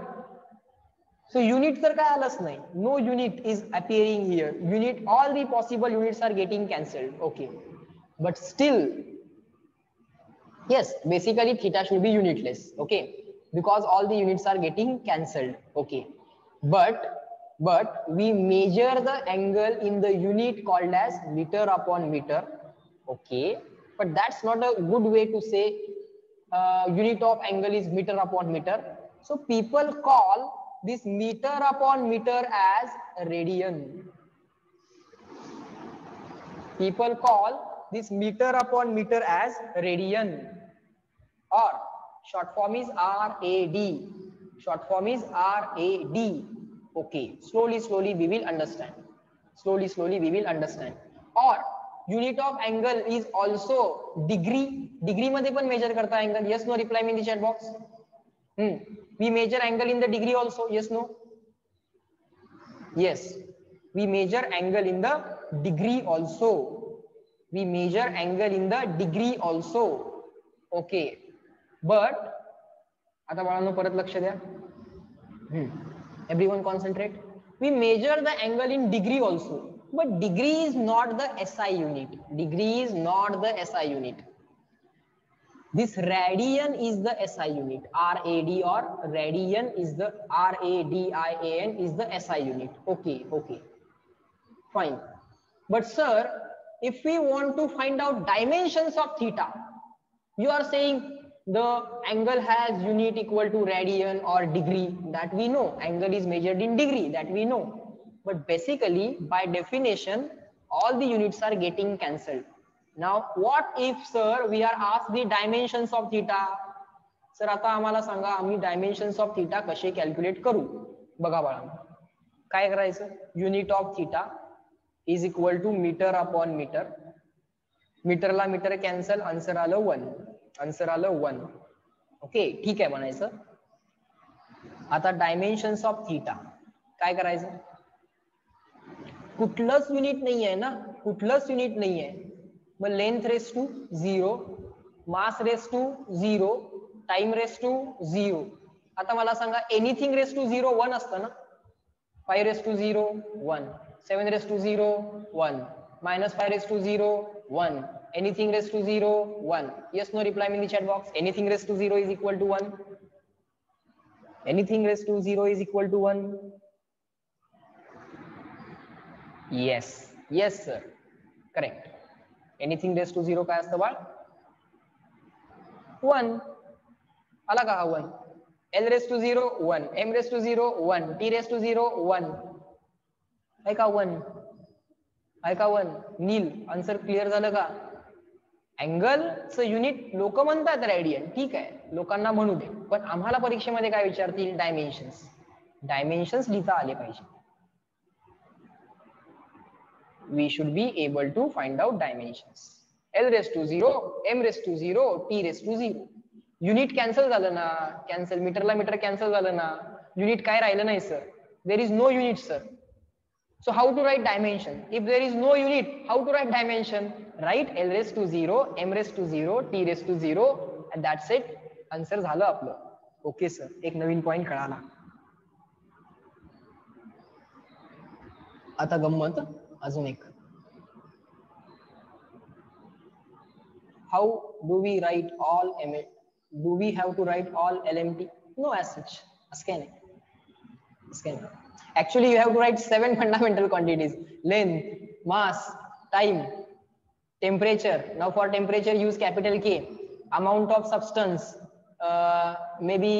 [SPEAKER 1] So unit तर काय आलंच नाही. No unit is appearing here. Unit, all the possible units are getting cancelled. Okay, but still, yes, basically theta should be unitless. Okay, because all the units are getting cancelled. Okay, but we measure the angle in the unit called as meter upon meter. Okay, but that's not a good way to say unit of angle is meter upon meter. So people call this meter upon meter as radian. People call this meter upon meter as radian, or short form is RAD. Short form is RAD. Okay, slowly we will understand. Slowly we will understand. Or unit of angle is also degree. Degree मध्ये पण measure करता angle. Yes, no, reply me in the chat box. We measure angle in the degree also. Yes, no? Yes, we measure angle in the degree also. We measure angle in the degree also. Okay, but आता बाळांनो परत लक्ष द्या. Everyone concentrate. We measure the angle in degree also, but degree is not the SI unit. Degree is not the SI unit. This radian is the SI unit. RAD or radian is the RADIAN is the SI unit. Okay, fine. But sir, if we want to find out dimensions of theta, you are saying the angle has unit equal to radian or degree. That we know. Angle is measured in degree. That we know. But basically, by definition, all the units are getting cancelled. Now, what if, sir, we are asked the dimensions of theta? Sir, आता आम्हाला सांगा आम्ही dimensions of theta कसे calculate करू? बघा बाळांनो, काय करायचं? Unit of theta is equal to meter upon meter. मीटरला मीटर कॅन्सल, आन्सर आलं 1. आन्सर आलं 1. ओके, ठीक आहे म्हणायचं. आता डायमेन्शन्स ऑफ थीटा काय करायचं? कुठलंच युनिट नाहीये ना, कुठलंच युनिट नाहीये. मग length raise to 0, mass raise to 0, time raise to 0. आता मला सांगा एनिथिंग रेस टू 0 1 असतं ना. 5 raise to 0 1, 7 raise to 0 1, -5 raise to 0 1, anything raised to 0 1. Yes, no, reply me in the chat box. Anything raised to 0 is equal to 1. Anything raised to 0 is equal to 1. Yes, yes sir, correct. Anything raise to 0 काय असतं बाळ? 1. आला का हा 1? L raise to 0 1, M raise to 0 1, T raise to 0 1. आहे का 1? आहे का 1? नील, answer clear झालं का? अँगलचं युनिट लोक म्हणतात रेडियन, ठीक आहे, लोकांना म्हणू दे, पण आम्हाला परीक्षेमध्ये काय विचारतील? डायमेन्शन्स. डायमेन्शन्स लिहिता आले पाहिजे. We should be able to find out dimensions. L raise to 0, M raise to 0, T raise to 0. Unit cancel झालं ना, कॅन्सल, मीटरला मीटर कॅन्सल झालं ना, युनिट काय राहिलं नाही sir. There is no unit sir. So how to write dimension? If there is no unit, how to write dimension? Write L raised to 0, M raised to 0, T raised to 0, and that's it. Answer झालं आपलं. Okay sir, एक नवीन point कळाला. आता गंमत अजून एक. How do we write all M? Do we have to write all LMT? No, as such. Asking. Actually, you have to write 7 fundamental quantities: length, mass, time, temperature. Now for temperature, use capital K. Amount of substance, maybe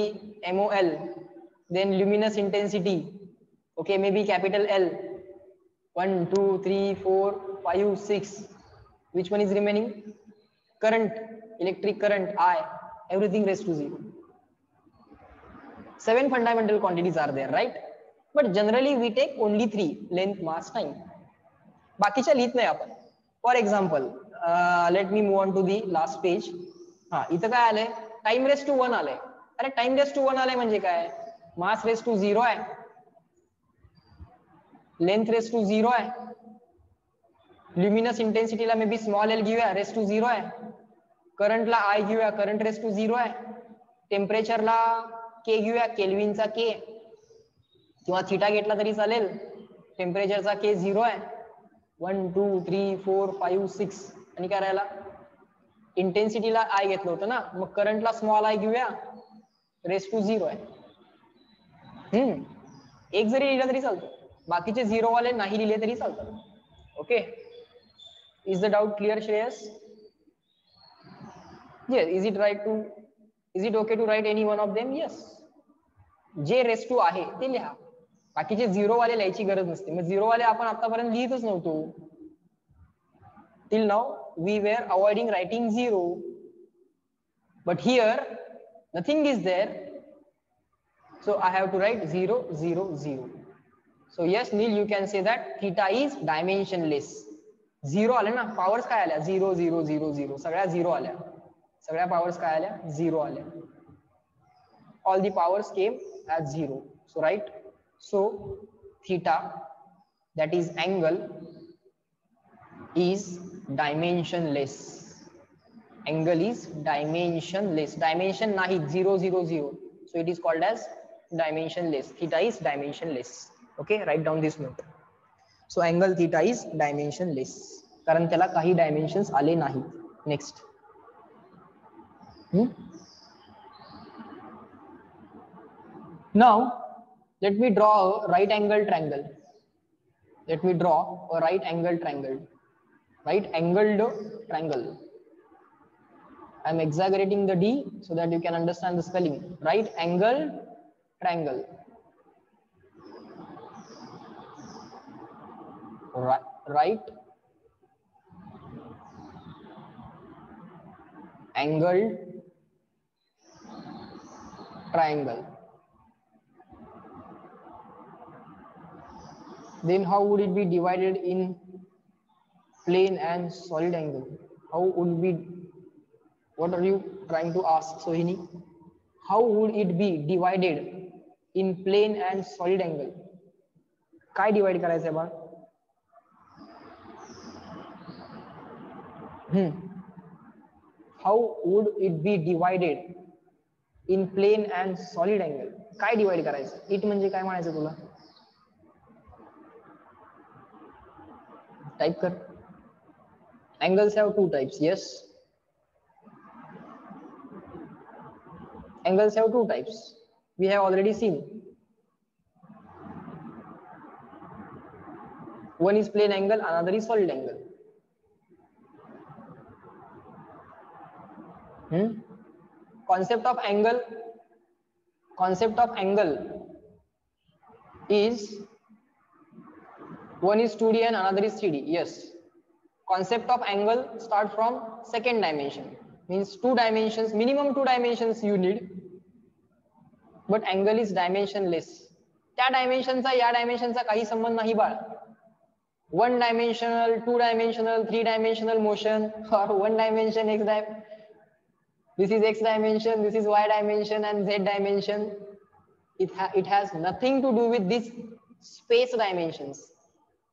[SPEAKER 1] MOL. Then luminous intensity, okay, maybe capital L. 1, 2, 3, 4, 5, 6. Which one is remaining? Current, electric current, I. Everything raised to 0. 7 fundamental quantities are there, right? But generally we take only 3: length, mass, time. बाकीच्या लिहित नाही आपण. For example, let me move on to the last page. हा, इथं काय आलंय? Time raise to 1 आलंय. अरे टाइम रेस टू 1 आलंय म्हणजे काय? मास रेस टू 0 आहे, लेंथ रेस टू 0 आहे, ल्युमिनस इंटेन्सिटीला मे बी स्मॉल एल घेऊया, रेस टू 0 आहे, करंटला आय घेऊया, करंट रेस टू 0 आहे, टेम्परेचरला के घेऊया, केल्विनचा के, किंवा थीटा घेतला तरी चालेल, टेम्परेचरचा के 0 आहे. 1, 2, 3, 4, 5, 6. आणि काय राहिला? इंटेन्सिटीला आय घेतलं होतं ना, मग करंटला स्मॉल आय घेऊया, रेस टू 0 आहे. एक जरी लिहिलं तरी चालतं, बाकीचे 0 वाले नाही लिहिले तरी चालतं. Okay, is the doubt clear Shreyas? Yes, is it okay to write any one of them? Yes. जे रेस टू आहे ते लिहा, बाकीचे 0 वाले लिहायची गरज नसते. मग 0 वाले आपण आतापर्यंत लिहितच नव्हतो. Till now we were avoiding writing 0, but here nothing is there, so I have to write 0, 0, 0. So yes, Neil, you can say that theta is dimensionless. 0 आले ना, पावर्स काय आल्या? 0, 0, 0, 0. सगळ्या 0 आल्या, सगळ्या पावर्स काय आल्या? 0 आल्या. All the powers came as 0. So right, so theta, that is angle, is dimensionless. Angle is dimensionless. Dimension nahi, 0, 0, 0. So it is called as dimensionless. Theta is dimensionless. Okay, write down this note. So angle theta is dimensionless, कारण त्याला काही dimensions आले नाही. Next. Now let me draw a right angle triangle. Let me draw a right angle triangle. Right angled triangle. I am exaggerating the D so that you can understand the spelling. Right angle triangle. Right angled triangle. Then how would it be divided in plane and solid angle? How would be? What are you trying to ask, Sohini? How would it be divided in plane and solid angle? काय divide करायचंय बा? How would it be divided in plane and solid angle? काय divide करायचं? It म्हणजे काय म्हणायचं तुला? Type कर. Angles have two types. Yes. Angles have two types. We have already seen. One is plane angle, another is solid angle. Concept of angle is one is 2D and another is 3D. Yes. Concept of angle start from second dimension. Means 2 dimensions, minimum 2 dimensions you need. But angle is dimensionless. त्या डायमेन्शनचा या डायमेन्शनचा काही संबंध नाही बाळ. 1 dimensional, 2 dimensional, 3 dimensional motion or 1 dimension x dimension. This is x dimension, this is y dimension and z dimension. It has nothing to do with this space dimensions.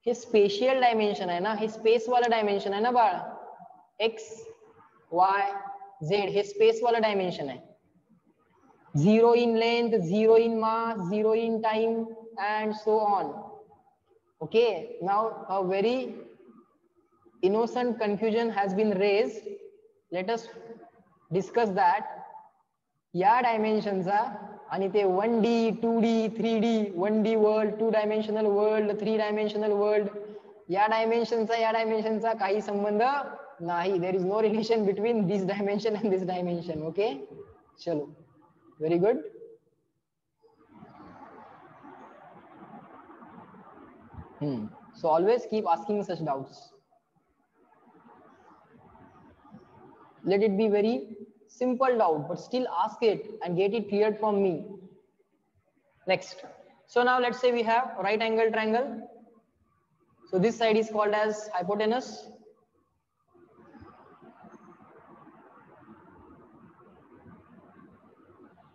[SPEAKER 1] हे spatial dimension आहे ना, हे space वाला dimension आहे ना बाळ. x y z हे space वाला dimension आहे. 0 in length, 0 in mass, 0 in time and so on. Okay, now a very innocent confusion has been raised. Let us discuss that. या डायमेन्शनचा आणि ते 1D 2D 3D 1D world 2 dimensional world 3 dimensional world या डायमेन्शनचा काही संबंध नाही. There is no relation between this dimension and this dimension. Okay, चलो, very good. So always keep asking such doubts. Let it be very simple doubt, but still ask it and get it cleared from me. Next. So now let's say we have right angle triangle. So this side is called as hypotenuse.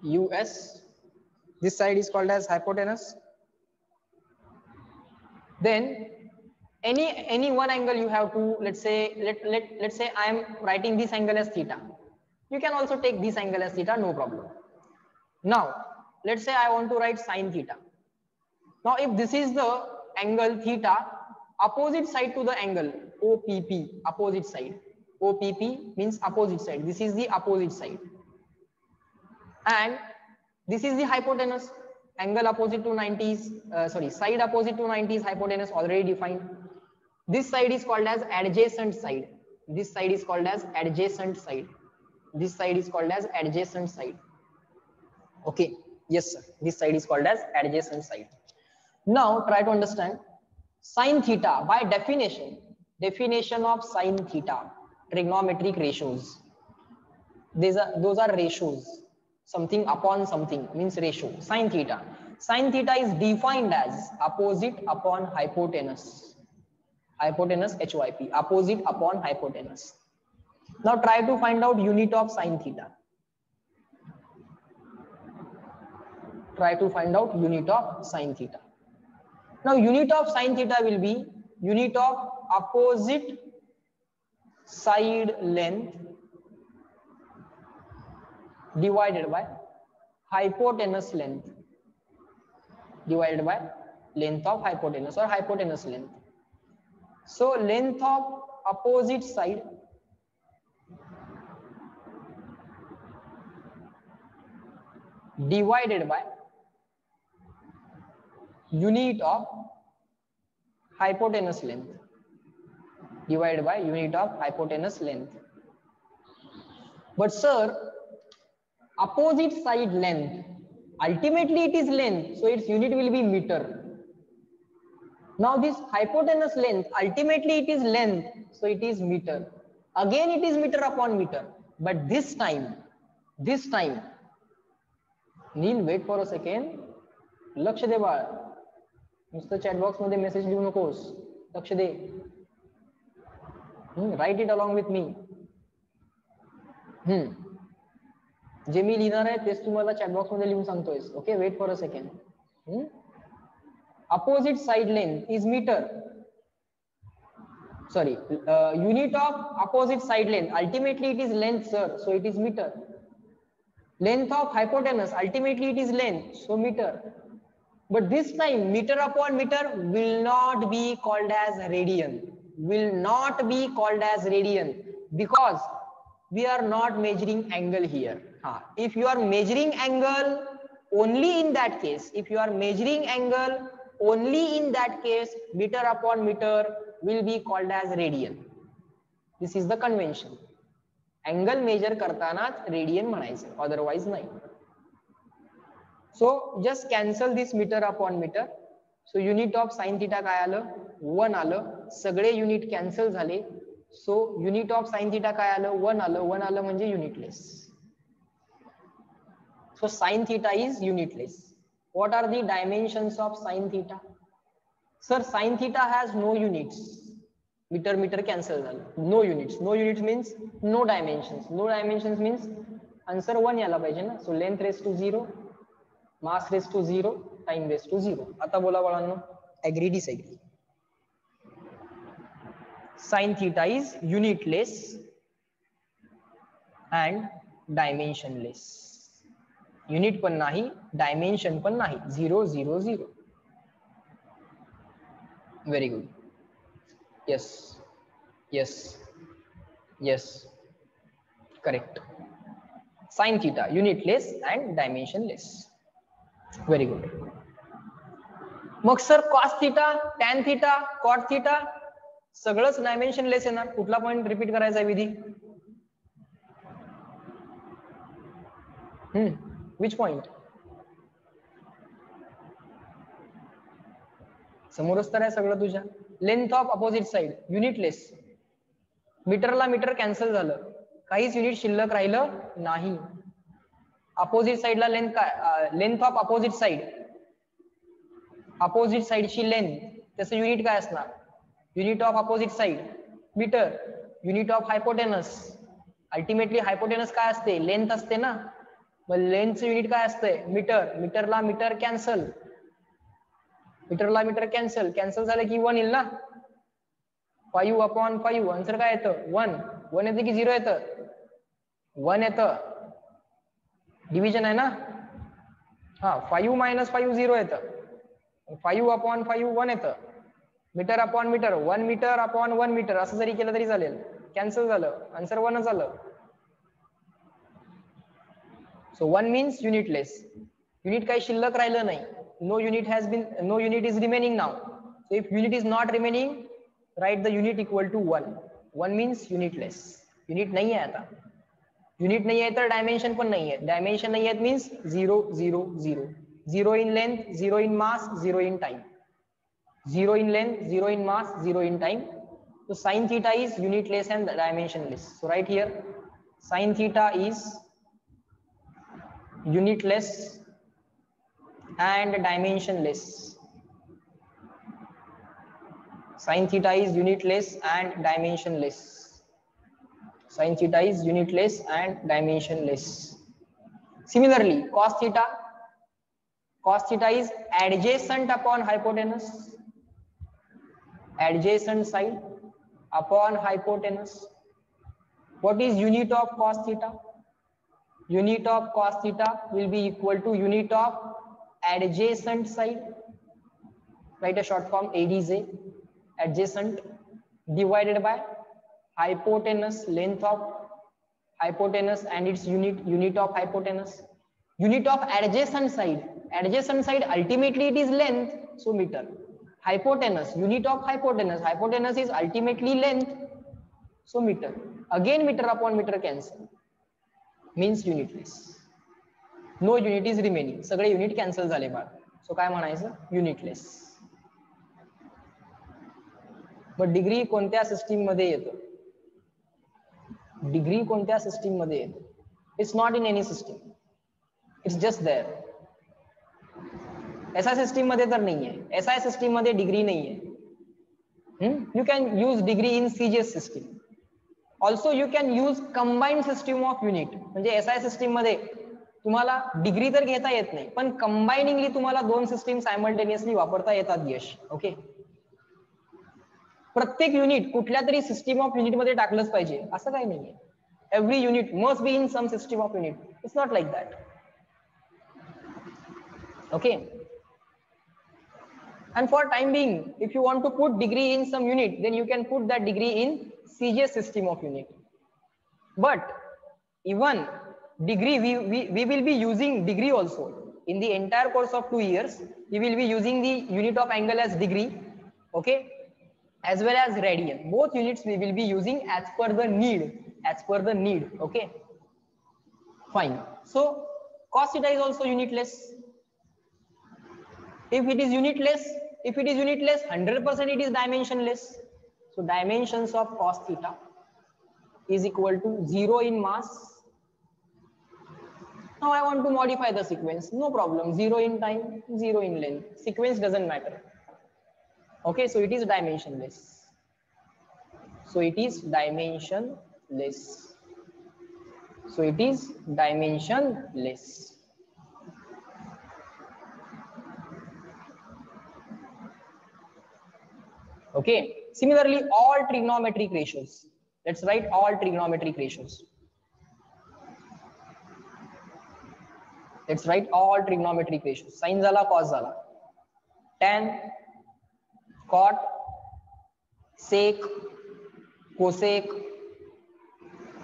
[SPEAKER 1] US. This side is called as hypotenuse. Then any one angle you have to, let's say I am writing this angle as theta. You can also take this angle as theta, no problem. Now let's say I want to write sine theta. Now if this is the angle theta, opposite side to the angle OPP, opposite side. OPP means opposite side. This is the opposite side and this is the hypotenuse. Angle opposite to 90 is side opposite to 90 is hypotenuse, already defined. This side is called as adjacent side. This side is called as adjacent side. This side is called as adjacent side. Okay, yes sir, this side is called as adjacent side. Now try to understand sine theta. By definition of sine theta, trigonometric ratios. Those are ratios. Something upon something means ratio. Sine theta. Sine theta is defined as opposite upon hypotenuse. Hypotenuse HYP. Opposite upon hypotenuse. Now try to find out unit of sine theta. Try to find out unit of sine theta. Now unit of sine theta will be unit of opposite side length divided by hypotenuse length divided by length of hypotenuse or hypotenuse length. So length of opposite side divided by unit of hypotenuse length divided by unit of hypotenuse length. But sir, opposite side length, ultimately it is length, so its unit will be meter. Now this hypotenuse length, ultimately it is length, so it is meter. Again it is meter upon meter. But this time, Neil, wait for a second. लक्ष दे बाळ, नुसतं chat box मध्ये message लिहू नकोस, लक्ष दे. Write it along with me. जे मी लिहिणार आहे तेच तुम्हाला चॅट बॉक्स मध्ये लिहून सांगतोयस. Okay, wait for a second. Opposite side length is metre. Sorry, unit of opposite side length, ultimately it is length sir, so it is meter. Length of hypotenuse, ultimately it is length, so meter. But this time meter upon meter will not be called as radian, will not be called as radian, because we are not measuring angle here. If you are measuring angle, only in that case, if you are measuring angle only in that case, meter upon meter will be called as radian. This is the convention. Angle measure करतानाच radian म्हणायचं, otherwise नाही. So just cancel this metre upon metre. So unit of sine theta काय आलं? 1 आलं. सगळे unit cancel झाले. So unit of sine theta काय आलं? 1 आलं. 1 आलं म्हणजे unitless. So sine theta is unitless. What are the dimensions of sin theta? Sir, sin theta has no units. Meter cancel झालं. No units. No units means no dimensions. No dimensions means answer 1 यायला पाहिजे ना. So length raised to 0, mass raised to 0, time raised to 0. आता बोला बाळांनो, agree disagree? Sin theta is unitless and dimensionless. Unit पण नाही, dimension पण नाही. 0 0 0. Very good. Yes yes yes, correct. Sine theta unitless and dimensionless. Very good. मग sir cos theta, tan theta, cot theta सगळंच dimensionless येणार. कुठला point repeat करायचा Vidhi? Which point? समोरच तर आहे सगळं तुझ्या. Length of opposite side unitless. मीटरला मीटर कॅन्सल झालं, काहीच युनिट शिल्लक राहिलं नाही. अपोजिट साइडला लेंथ काय? Length of opposite side, opposite साइडची लेंथ, त्याचं युनिट काय असणार? Unit of opposite side metre. Unit of hypotenuse, ultimately hypotenuse काय असते? लेंथ असते ना. मग लेंथचं युनिट काय असतंय? मीटर. मीटरला मीटर कॅन्सल, मीटरला मीटर कॅन्सल, कॅन्सल झालं की 1 येईल ना. 5 अपॉन 5, आन्सर काय येतं? 1. 1 येतं की 0 येतं? 1 येतं. डिव्हिजन आहे ना. हा, 5 मायनस 5 0 येतं. 5 अपॉन 5 1 येतं. Metre upon metre, 1 metre upon 1 metre असं जरी केलं तरी चालेल. कॅन्सल झालं, आन्सर 1 झालं. So 1 means unitless. Unit काही शिल्लक राहिलं नाही. No unit is remaining now. So if unit is not remaining, write the unit equal to 1. 1 means unitless. Unit नाही आहे आता. Unit नाही आहे तर dimension पण नाही आहे. Dimension नाही आहे means 0 0 0. 0 in length, 0 in mass, 0 in time. 0 in length, 0 in mass, 0 in time. So sin theta is unitless and dimensionless. So right here, sin theta is unitless and dimensionless. Sin theta is unitless and dimensionless. Sin theta is unitless and dimensionless. Similarly, cos theta is adjacent upon hypotenuse. Adjacent side upon hypotenuse. What is unit of cos theta? Unit of cos theta will be equal to unit of adjacent side. Write a short form ADJ, adjacent, divided by hypotenuse, length of hypotenuse and its unit of hypotenuse. Unit of adjacent side ultimately it is length, so meter. Hypotenuse, unit of hypotenuse is ultimately length, so meter. Again meter upon meter cancel, means unitless. No unit is remaining. सगळे unit cancel झाले बाळ. सो काय म्हणायचं? युनिटलेस. मग degree कोणत्या system मध्ये येतो? Degree कोणत्या system मध्ये येतो? It's not in any system, it's just there. SI system मध्ये तर नाहीये. एसआय सिस्टीम मध्ये डिग्री नाहीये. You can use degree in CGS system. Also you can use combined system of unit. म्हणजे एसआय सिस्टीम मध्ये तुम्हाला डिग्री तर घेता येत नाही, पण कंबाइनिंगली तुम्हाला 2 सिस्टीम सायमल्टेनियसली वापरता येतात. यश, ओके. प्रत्येक युनिट कुठल्या तरी सिस्टीम ऑफ युनिट मध्ये टाकलंच पाहिजे असं काही नाहीये. Every unit must be in some system of unit. It's not like that. Okay. And for time being, if you want to put degree in some unit, then you can put that degree in CGS system of unit. But even degree, we will be using degree also. In the entire course of 2 years, we will be using the unit of angle as degree, okay, as well as radian. Both units we will be using as per the need, as per the need. Okay, fine. So cos theta is also unitless. If it is unitless, 100% it is dimensionless. So dimensions of cos theta is equal to 0 in mass. Now I want to modify the sequence. No problem. 0 in time, 0 in length. Sequence doesn't matter. Okay, so it is dimensionless. So it is dimensionless. So it is dimensionless. Okay. Similarly, all trigonometric ratios. Let's write all trigonometric ratios. Let's write all trigonometric ratios. Sin zala, cos zala, tan, cot, sec, cosec,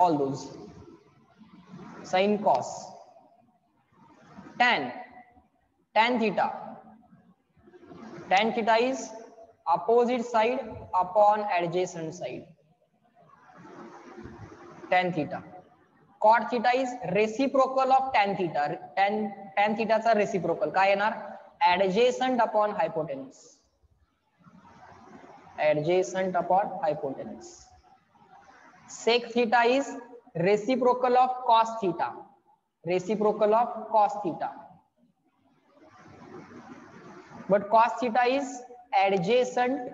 [SPEAKER 1] all those. Sin, cos, tan theta. Tan theta is opposite side upon adjacent side. Tan theta. Cot theta is reciprocal of tan theta. Tan theta is reciprocal. काय येणार? Adjacent upon hypotenuse. Adjacent upon hypotenuse. Sec theta is reciprocal of cos theta. Reciprocal of cos theta. But cos theta is adjacent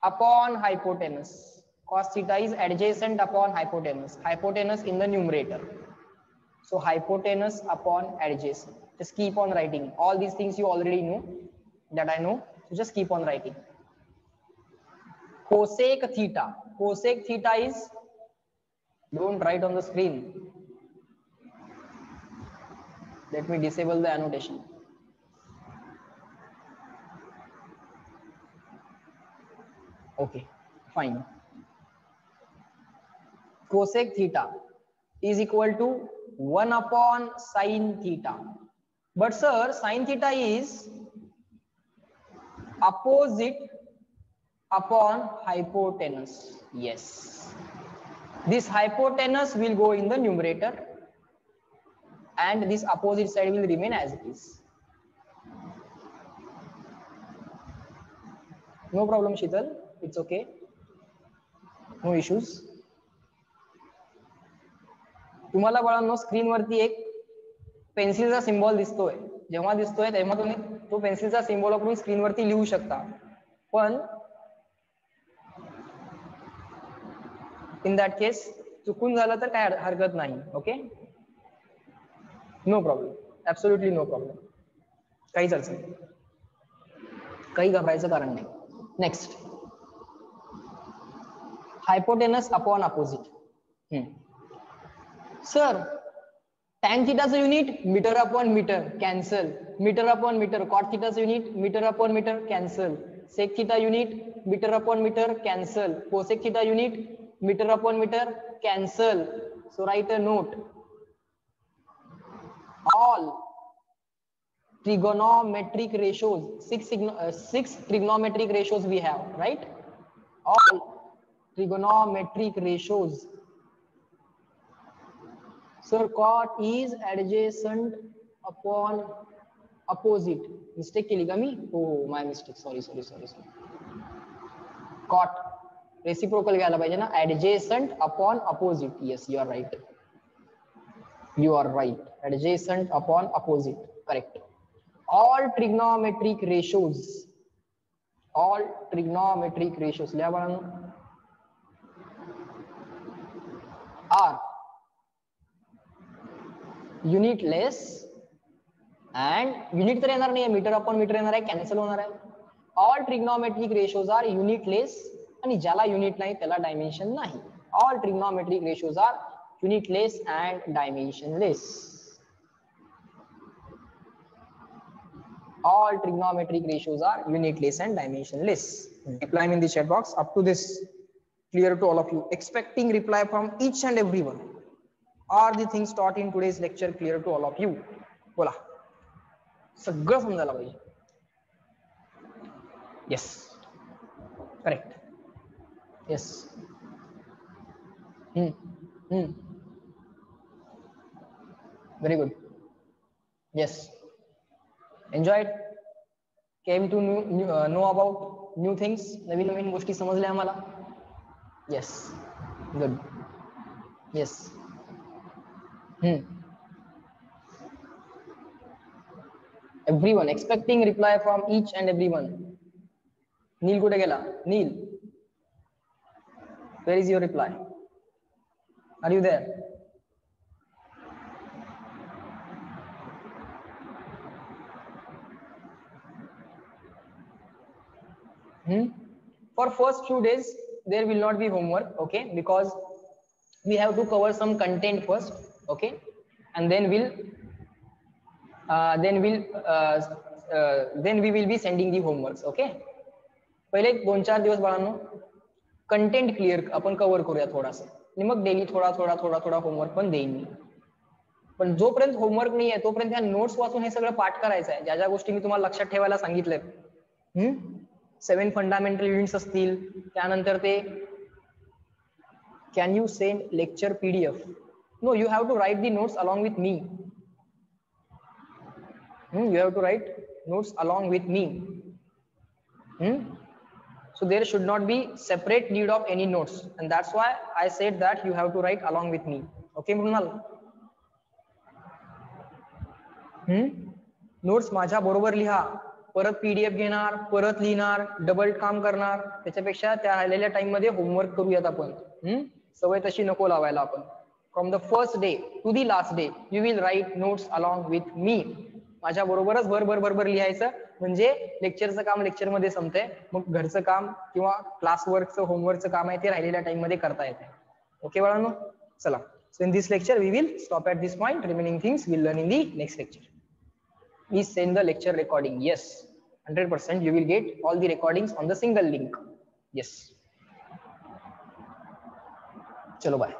[SPEAKER 1] upon hypotenuse. Cos theta is adjacent upon hypotenuse. Hypotenuse in the numerator. So hypotenuse upon adjacent. Just keep on writing. All these things you already know, that I know. So just keep on writing. Cosec theta. Cosec theta is, don't write on the screen. Let me disable the annotation. Okay, fine. Cosec theta is equal to 1 upon sin theta. But sir, sin theta is opposite upon hypotenuse. Yes. This hypotenuse will go in the numerator and this opposite side will remain as it is. No problem, Sheetal. It's okay. No issues. तुम्हाला बाळांनो screen वरती एक पेन्सिलचा symbol दिसतोय. जेव्हा दिसतोय तेव्हा तुम्ही तो पेन्सिलचा सिम्बॉल वापरून स्क्रीन वरती लिहू शकता. पण इन दॅट केस चुकून झालं तर काय हरकत नाही. Okay, no problem, absolutely no problem. काहीच अडचण नाही, काही घाबरायचं कारण नाही. Next, hypotenuse upon opposite. Sir tan थीटाचं unit metre upon metre, cancel. Metre upon metre. Cot थीटाचं unit metre upon metre, cancel. Sec theta unit metre upon metre, cancel. Cosec theta unit metre upon metre, cancel. So write a note. All trigonometric ratios, six trigonometric ratios we have, right? All trigonometric ratios. Sir, cot is adjacent upon opposite. Mistake केली का मी? Oh, my mistake. Sorry. Cot reciprocal घ्यायला पाहिजे ना. Adjacent upon opposite. Yes, you are right. You are right. Adjacent upon opposite. Correct. All trigonometric ratios. All trigonometric ratios. लिहा बाळांनो. Are unitless and unit तर येणार नाही, मीटर अपॉन मीटर येणार आहे, कॅन्सल होणार आहे. All trigonometric ratios are unitless आणि ज्याला युनिट नाही त्याला डायमेन्शन नाही. All trigonometric ratios are unitless and dimensionless. All trigonometric ratios are unitless and dimensionless. Reply in the chat box. Up to this, clear to all of you. Expecting reply from each and everyone. Are the things taught in today's lecture clear to all of you? बोला. सगळं समजायला पाहिजे. Yes. Correct. Yes. Very good. Yes. Enjoyed. Came to know about new things. नवीन नवीन गोष्टी समजल्या आम्हाला. Yes. Good. Yes. Everyone expecting reply from each and everyone. Neil कुठे गेला? Neil, where is your reply? Are you there? For first few days there will not be homework, okay, because we have to cover some content first, okay, and then we will be sending the homeworks, okay. पहिले 2-4 दिवस बाळांनो content clear आपण cover करूया थोडासा, आणि मग daily थोडा homework पण देईन मी. पण जोपर्यंत होमवर्क नाही आहे तोपर्यंत ह्या नोट्स वाचून हे सगळं पाठ करायचं आहे. ज्या ज्या गोष्टी मी तुम्हाला लक्षात ठेवायला सांगितलंय, 7 फंडामेंटल युनिट्स असतील, त्यानंतर ते can you send lecture PDF? No, you have to write the notes along with me. You have to write notes along with me. So there should not be separate need of any notes, and that's why I said that you have to write along with me. Okay Mrunal? Notes माझ्या बरोबर लिहा, परत PDF घेणार, परत लिहिणार, double काम करणार, त्याच्यापेक्षा त्या राहिलेल्या टाइम मध्ये होमवर्क करूयात आपण. सवय तशी नको लावायला आपण. From the first day to the last day you will write notes along with me. माझ्या बरोबरच भर लिहायचं, म्हणजे लेक्चरचं काम लेक्चर मध्ये संपतंय, मग घरचं काम किंवा क्लास वर्कचं होमवर्कचं काम आहे ते राहिलेल्या टाइम मध्ये करता येते. ओके बाळांनो, चला. So in this lecture we will stop at this point. Remaining things will learn in the next lecture. Please send the lecture recording. Yes, 100% you will get all the recordings on the single link. Yes. Chalo bye.